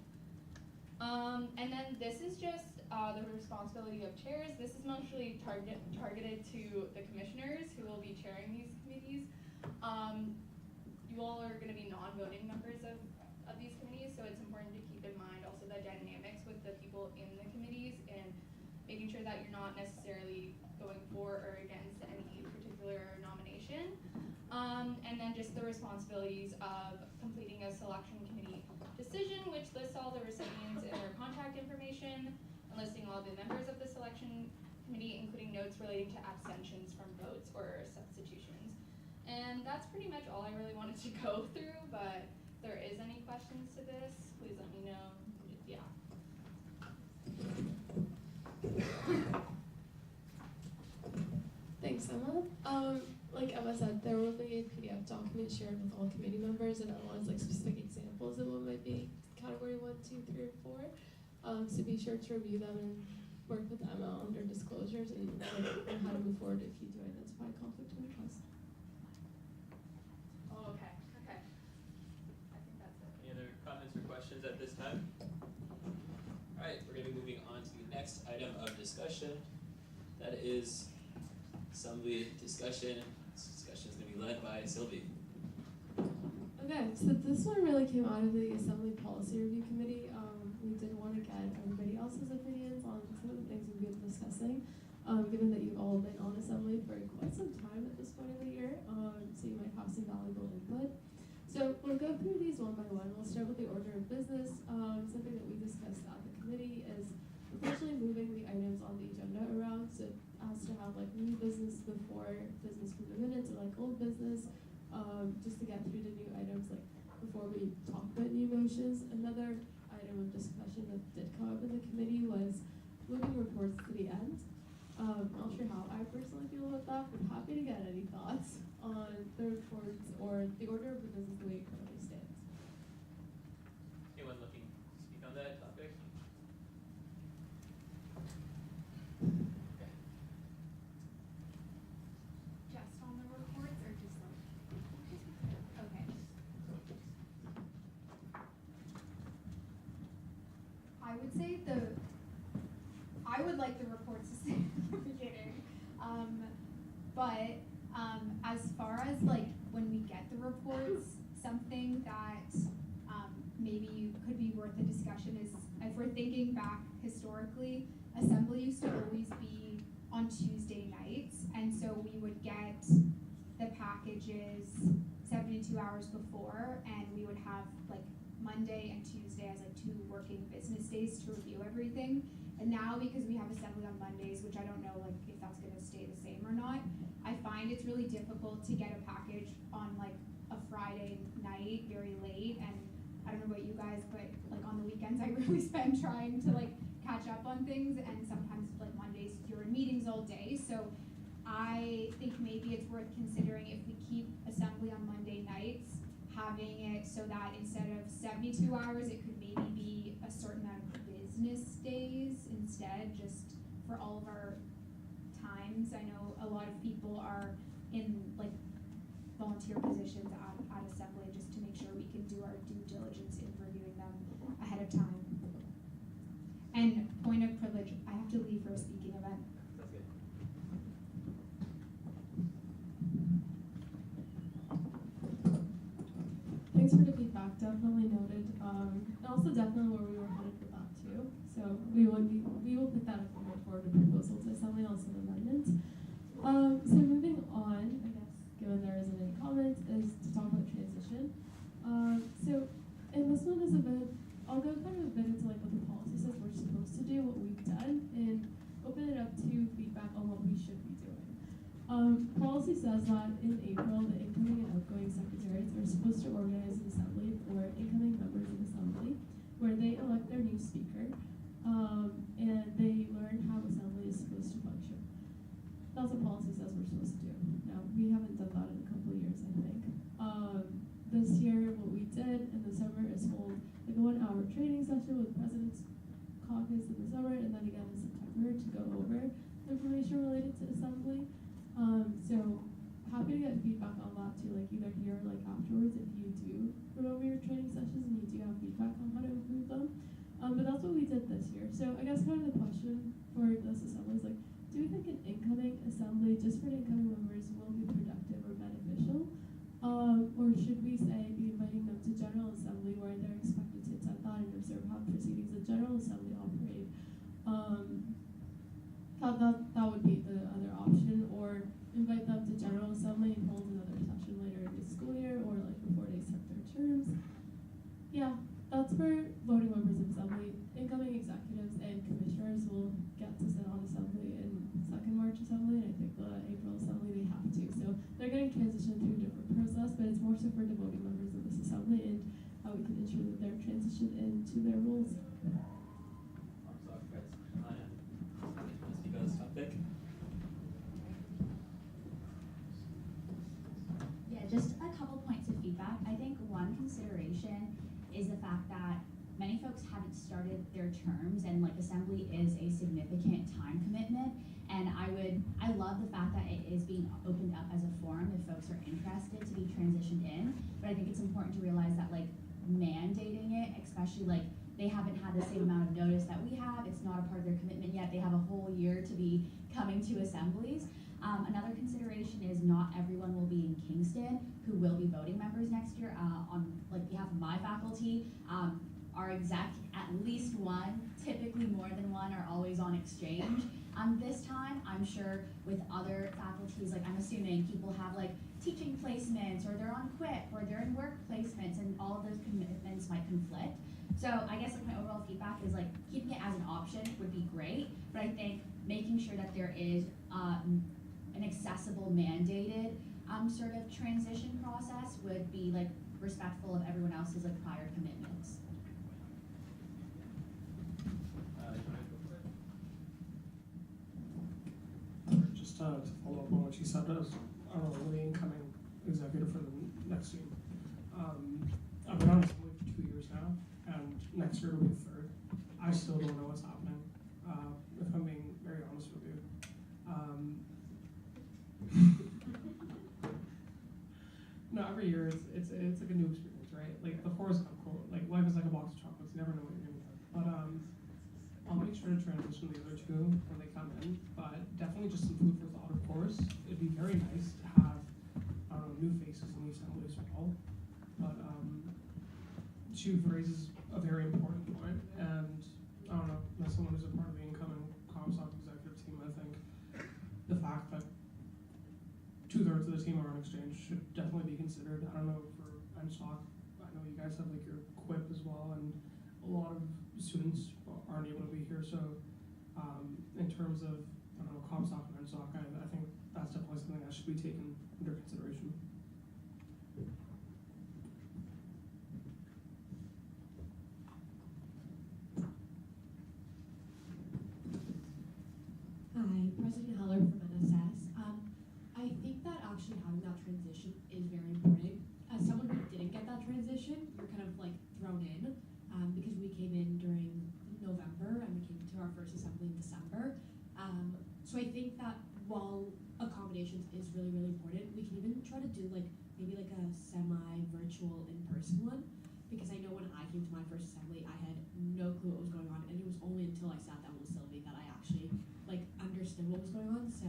And then this is just the responsibility of chairs. This is mostly targeted to the commissioners who will be chairing these committees. You all are going to be non-voting members of these committees, so it's important to keep in mind also the dynamics with the people in the committees, and making sure that you're not necessarily going for or against any particular nomination. And then just the responsibilities of completing a selection committee decision, which lists all the recipients and their contact information, and listing all the members of the selection committee, including notes relating to abstentions from votes or substitutions. And that's pretty much all I really wanted to go through, but if there is any questions to this, please let me know. Yeah. Thanks, Emma. Like Emma said, there will be a PDF document shared with all committee members and outlines like specific examples of what might be category 1, 2, 3, or 4. So be sure to review them and work with Emma on their disclosures and on how to move forward if you do identify conflict of interest. Oh, okay. Okay. I think that's it. Any other comments or questions at this time? All right, we're going to be moving on to the next item of discussion. That is assembly discussion. This discussion is going to be led by Sylvie. Okay, so this one really came out of the Assembly Policy Review Committee. We did want to get everybody else's opinions on some of the things we've been discussing, given that you've all been on Assembly for quite some time at this point of the year, so you might have some valuable input. So we'll go through these one by one. We'll start with the order of business. Something that we discussed at the committee is officially moving the items on the agenda around, so it has to have like new business before business from the minutes or like old business, just to get through the new items like before we talk about new motions. Another item of discussion that did come up in the committee was moving reports to the end. Not sure how I personally feel about that, but happy to get any thoughts on the reports or the order of the business the way it currently stands. Anyone looking to speak on that topic? Just on the reports or just like? Okay. I would say I would like the reports to stay at the beginning. But as far as like when we get the reports, something that maybe could be worth a discussion is if we're thinking back historically, Assembly used to always be on Tuesday nights, and so we would get the packages 72 hours before, and we would have like Monday and Tuesday as like 2 working business days to review everything. And now because we have Assembly on Mondays, which I don't know like if that's gonna stay the same or not, I find it's really difficult to get a package on like a Friday night very late. And I don't know about you guys, but like on the weekends I really spend trying to like catch up on things, and sometimes like Mondays you're in meetings all day. So I think maybe it's worth considering if we keep Assembly on Monday nights, having it so that instead of 72 hours, it could maybe be a certain amount of business days instead, just for all of our times. I know a lot of people are in like volunteer positions at Assembly just to make sure we can do our due diligence in reviewing them ahead of time. And point of privilege, I have to leave for a speaking event. That's good. Thanks for the feedback, definitely noted. And also definitely where we were headed with that too. So we will put that up going forward, a proposal to Assembly, also an amendment. So moving on, I guess, given there isn't any comment, is to talk about transition. So and this one is a bit, I'll go kind of a bit into like what the policy says we're supposed to do, what we've done, and open it up to feedback on what we should be doing. Policy says that in April, the incoming and outgoing secretaries are supposed to organize an assembly for incoming members of Assembly, where they elect their new speaker, and they learn how Assembly is supposed to function. That's what policy says we're supposed to do. Now, we haven't done that in a couple of years, I think. This year, what we did in the summer is hold like a 1-hour training session with President's Caucus in the summer, and then again in September to go over information related to Assembly. So happy to get feedback on that too, like either here or like afterwards if you do remember your training sessions and you do have feedback on how to improve them. But that's what we did this year. So I guess kind of the question for this Assembly is like, do we think an incoming Assembly just for the incoming members will be productive or beneficial? Or should we say be inviting them to General Assembly where they're expected to attend that and observe how proceedings at General Assembly operate? That would be the other option, or invite them to General Assembly and hold another session later in the school year or like before they start their terms. Yeah, that's where voting members of Assembly, incoming executives and commissioners will we can ensure that they're transitioned into their roles. Speak on this topic. Yeah, just a couple points of feedback. I think one consideration is the fact that many folks haven't started their terms, and like assembly is a significant time commitment. And I love the fact that it is being opened up as a forum if folks are interested to be transitioned in. But I think it's important to realize that like mandating it, especially like they haven't had the same amount of notice that we have. It's not a part of their commitment yet. They have a whole year to be coming to assemblies. Another consideration is not everyone will be in Kingston who will be voting members next year. On like behalf of my faculty, our exec, at least one, typically more than one, are always on exchange. This time, I'm sure with other faculties, like I'm assuming people have like teaching placements, or they're on QUIP, or they're in work placements, and all of those commitments might conflict. So I guess like my overall feedback is like keeping it as an option would be great, but I think making sure that there is an accessible mandated sort of transition process would be like respectful of everyone else's like prior commitments. Just to follow up on what she said, as the incoming executive for the next team. I've been on assembly for 2 years now, and next year will be the third. I still don't know what's happening, if I'm being very honest with you. No, every year it's like a new experience, right? Like the Forrest Gump quote, like life is like a box of chocolates, you never know what you're gonna get. But I'll make sure to transition the other two when they come in, but definitely just some food for thought, of course. It'd be very nice to have, new faces in the assembly as well. But she raises a very important point, and I don't know, as someone who's a part of the incoming Comstock executive team, I think the fact that 2/3 of the team are on exchange should definitely be considered. I don't know for NSOC, I know you guys have like your QUIP as well, and a lot of students aren't able to be here. So in terms of, I don't know, Comstock and NSOC, I think that's definitely something that should be taken under consideration. Hi, President Heller from NSS. I think that actually having that transition is very important. As someone who didn't get that transition, you're kind of like thrown in because we came in during November and we came to our first assembly in December. So I think that while accommodations is really, really important, we can even try to do like maybe like a semi-virtual in-person one. Because I know when I came to my first assembly, I had no clue what was going on, and it was only until I sat down with Sylvie that I actually like understood what was going on. So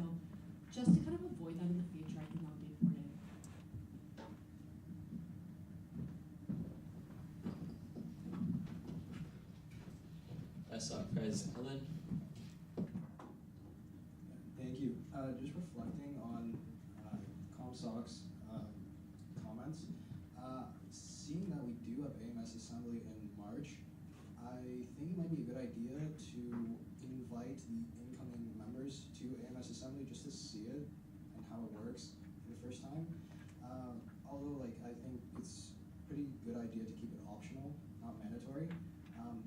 just to kind of avoid that in the future, I think that would be important. Pres Ellen. Thank you. Just reflecting on ComSoc's comments, seeing that we do have AMS Assembly in March, I think it might be a good idea to invite the incoming members to AMS Assembly just to see it and how it works for the first time. Although, like, I think it's a pretty good idea to keep it optional, not mandatory.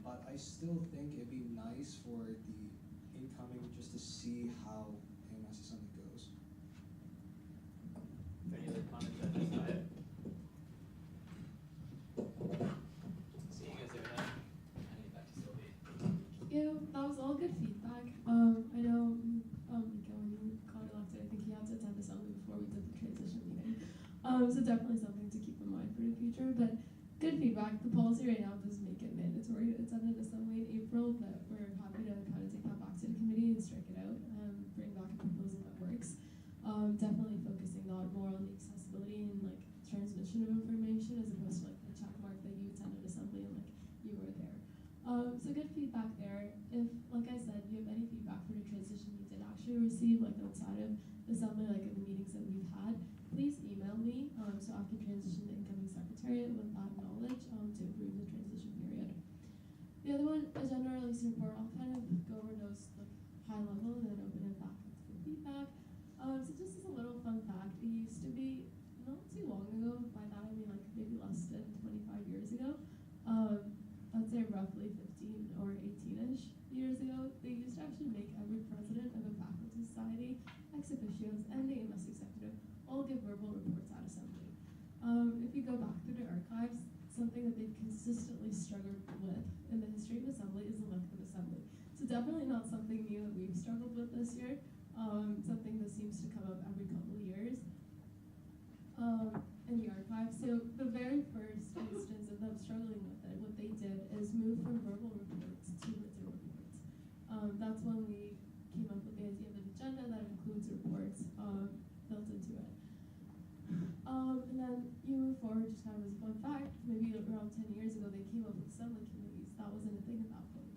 But I still think it'd be nice for the incoming just to see how AMS Assembly goes. Any other comments on this side? Seeing as there are none, I need back to Sylvie. Yeah, that was all good feedback. I know, Miguel, when you called left, I think he had to attend assembly before we did the transition meeting. So definitely something to keep in mind for the future, but good feedback. The policy right now does make it mandatory to attend an assembly in April, but we're happy to kind of take that back to the committee and strike it out and bring back a proposal that works. Definitely focusing more on the accessibility and like transmission of information as opposed to like the check mark that you attended assembly and like you were there. So good feedback there. If, like I said, you have any feedback for the transition you did actually receive, like outside of the assembly, like in the meetings that we've had, please email me so I can transition the incoming secretariat with that knowledge to improve the transition period. The other one, agenda release report. I'll kind of go over those like high level and then open it back up for feedback. So just as a little fun fact, it used to be not too long ago, by that I mean like maybe less than 25 years ago, go back through the archives, something that they've consistently struggled with in the history of assembly is elective assembly. So definitely not something new that we've struggled with this year. Something that seems to come up every couple of years in the archive. So the very first instance of them struggling with it, what they did is move from verbal reports to written reports. That's when we came up with the idea of an agenda that includes reports built into it. And then you move forward, just kind of as a fun fact, maybe around 10 years ago they came up with assembly committees. That wasn't a thing at that point.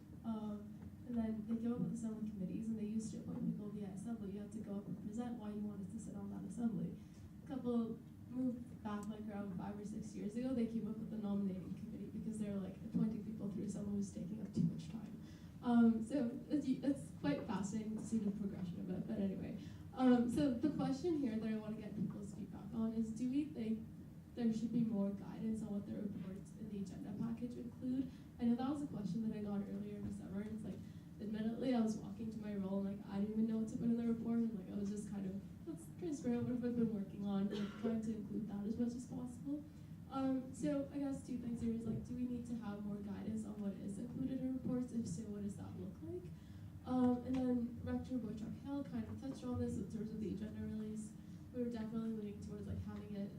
And then they came up with assembly committees and they used to appoint people via assembly. You had to go up and present why you wanted to sit on that assembly. A couple moved back like around 5 or 6 years ago, they came up with the nominating committee because they were like appointing people through someone who's taking up too much time. So it's quite fascinating to see the progression of it, but anyway. So the question here that I want to get people's feedback on is, do we think there should be more guidance on what the reports in the agenda package include? I know that was a question that I got earlier in the summer, and it's like, admittedly, I was walking to my role and like I didn't even know what to put in the report, and like I was just kind of, let's transparent what I've been working on, and like, trying to include that as much as possible. So I guess two things here is like, do we need to have more guidance on what is included in reports? If so, what does that look like? And then Rector Bochuk-Hill kind of touched on this in terms of the agenda release. We were definitely leaning towards like having it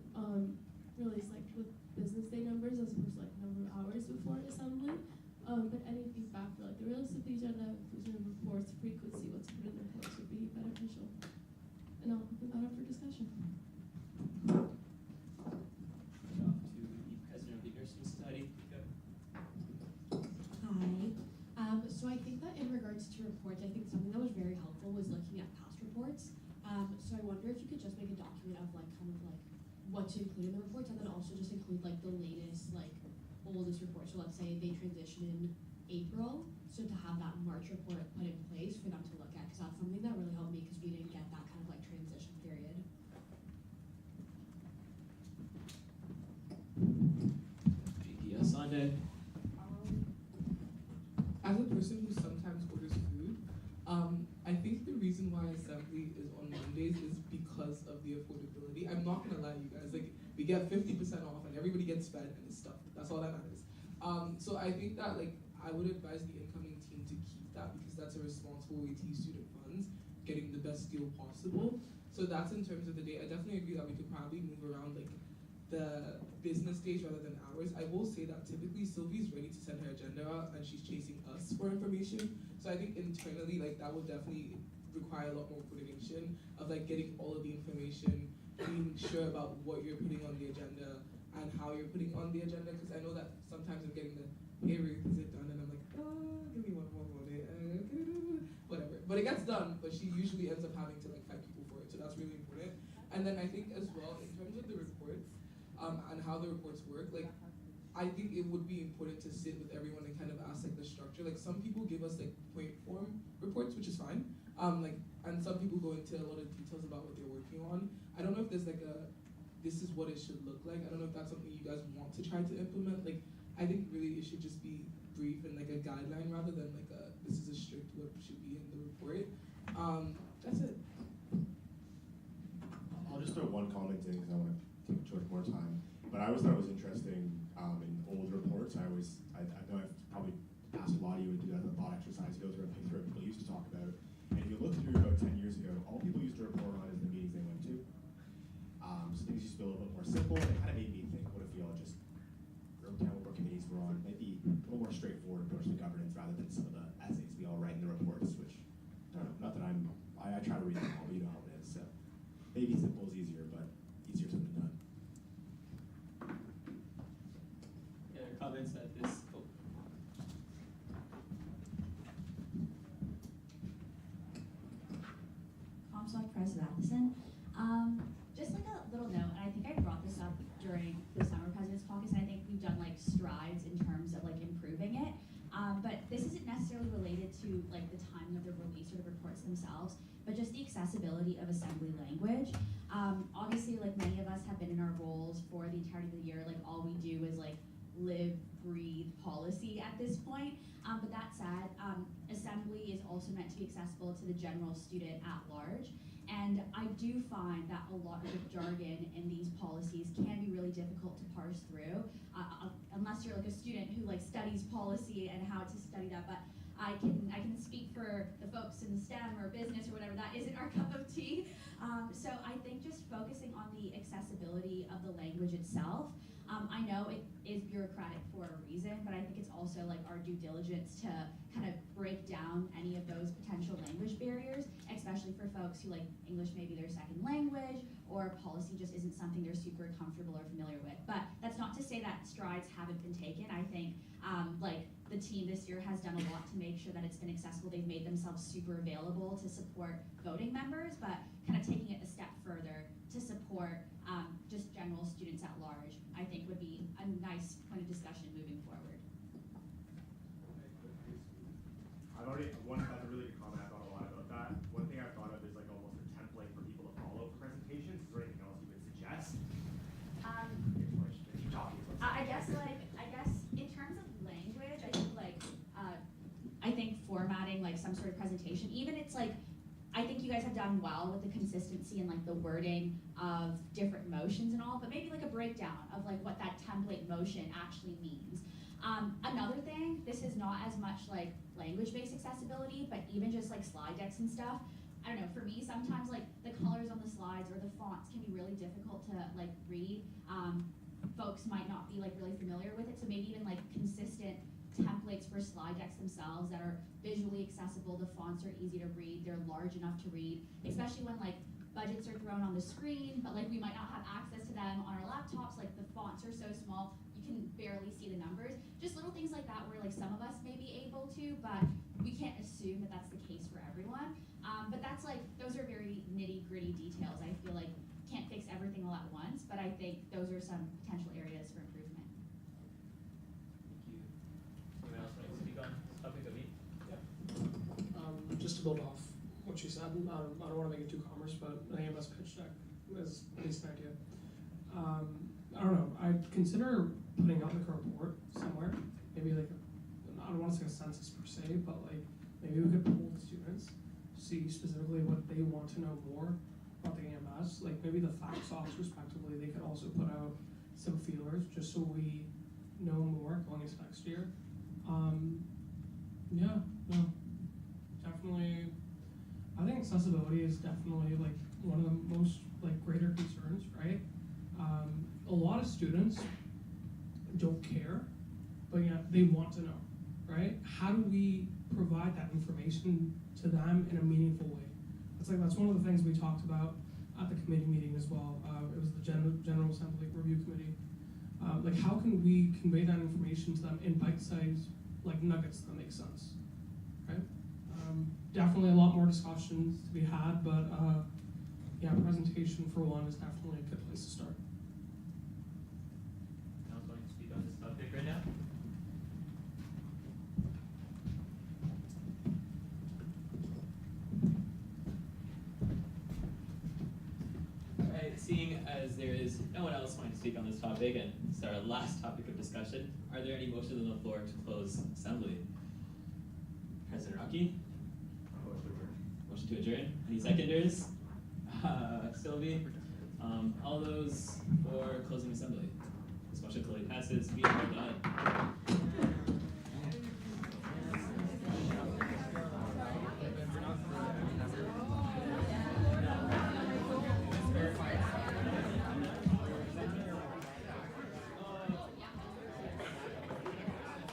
released like with business day numbers as opposed to like number of hours before assembly. But any feedback for like the release of the agenda, inclusion of reports, frequency, what's put in the reports would be beneficial. And I'll open that up for discussion. Off to the president of the Nursing Society. Hi. So I think that in regards to reports, I think something that was very helpful was looking at past reports. So I wonder if you could just make a document of like kind of like what to include in the reports, and then also just include like the latest, like oldest report. So let's say they transition in April, so to have that March report put in place for them to look at, because that's something that really helped me because we didn't get that kind of like transition period. Yes, Sunday. As a person who sometimes orders food, I think the reason why assembly is on Mondays is because of the affordability. I'm not gonna lie to you guys, like we get 50% off and everybody gets fed and it's stuffed. That's all that matters. So I think that like I would advise the incoming team to keep that because that's a responsible way to use student funds, getting the best deal possible. So that's in terms of the day. I definitely agree that we could probably move around like the business days rather than hours. I will say that typically Sylvie's ready to send her agenda out and she's chasing us for information. So I think internally, like that would definitely require a lot more coordination of like getting all of the information, being sure about what you're putting on the agenda and how you're putting on the agenda. Because I know that sometimes I'm getting the, hey Ruth, is it done? And I'm like, give me one more minute, whatever. But it gets done, but she usually ends up having to like fight people for it. So that's really important. And then I think as well, in terms of the reports, and how the reports work, like I think it would be important to sit with everyone and kind of ask like the structure. Like some people give us like point form reports, which is fine. And some people go into a lot of details about what they're working on. I don't know if there's like a, this is what it should look like. I don't know if that's something you guys want to try to implement. Like I think really it should just be brief and like a guideline rather than like a, this is a strict what should be in the report. That's it. I'll just throw one comment in because I want to take George more time. But I always thought it was interesting in old reports. I know I've probably asked a lot of you to do that as a thought exercise, go through and pick through what people used to talk about. And if you look through about 10 years ago, all people used to report on is the meetings they went to. So things used to be a little bit more simple, and it kind of made me think, what if we all just wrote down what committees we're on, maybe a little more straightforward approach to governance rather than some of the essays we all write in the reports, which, I don't know, not that I try to read them all, but you know how it is. So maybe simple is easier, but easier said than done. Any other comments at this? Oh. Comstock President Matheson. Just like a little note, and I think I brought this up during the summer president's caucus, and I think we've done like strides in terms of like improving it. But this isn't necessarily related to like the timing of the release or the reports themselves, but just the accessibility of assembly language. Obviously, like many of us have been in our roles for the entirety of the year, like all we do is like live, breathe policy at this point. But that said, assembly is also meant to be accessible to the general student at large. And I do find that a lot of the jargon in these policies can be really difficult to parse through, unless you're like a student who like studies policy and how to study that. But I can speak for the folks in STEM or business or whatever, that isn't our cup of tea. So I think just focusing on the accessibility of the language itself. I know it is bureaucratic for a reason, but I think it's also like our due diligence to kind of break down any of those potential language barriers, especially for folks who like English may be their second language, or policy just isn't something they're super comfortable or familiar with. But that's not to say that strides haven't been taken. I think like the team this year has done a lot to make sure that it's been accessible. They've made themselves super available to support voting members, but kind of taking it a step further to support just general students at large, I think would be a nice point of discussion moving forward. I've already, one that's a really good comment. I thought a lot about that. One thing I've thought of is like almost a template for people to follow for presentations. Is there anything else you would suggest? Keep talking. I guess in terms of language, I think formatting like some sort of presentation, even it's like, I think you guys have done well with the consistency and like the wording of different motions and all, but maybe like a breakdown of like what that template motion actually means. Another thing, this is not as much like language-based accessibility, but even just like slide decks and stuff. I don't know, for me, sometimes like the colors on the slides or the fonts can be really difficult to like read. Folks might not be like really familiar with it, so maybe even like consistent templates for slide decks themselves that are visually accessible. The fonts are easy to read, they're large enough to read, especially when like budgets are thrown on the screen, but like we might not have access to them on our laptops. Like the fonts are so small, you can barely see the numbers. Just little things like that where like some of us may be able to, but we can't assume that that's the case for everyone. But that's like, those are very nitty gritty details. I feel like can't fix everything all at once, but I think those are some potential areas for improvement. Anyone else want to speak on this topic of Just to build off what she said, I don't want to make it too commerce, but an AMS pitch deck is at least an idea. I don't know, I'd consider putting out like a report somewhere, maybe like, I don't want to say a census per se, but like maybe we could poll the students, see specifically what they want to know more about the AMS, like maybe the fact socks respectively, they could also put out some feelers just so we know more going into next year. Yeah, no, definitely. I think accessibility is definitely like one of the most like greater concerns, right? A lot of students don't care, but yet they want to know, right? How do we provide that information to them in a meaningful way? That's one of the things we talked about at the committee meeting as well. It was the General Assembly Review Committee. Like how can we convey that information to them in bite-sized like nuggets that make sense, right? Definitely a lot more discussions to be had, but yeah, presentation for one is definitely a good place to start. Anyone else want to speak on this topic right now? Alright, seeing as there is no one else wanting to speak on this topic, and it's our last topic of discussion, are there any motions on the floor to close assembly? President Rocky? Motion to adjourn. Any seconders? Sylvie? All those for closing assembly? This motion clearly passes. We are done.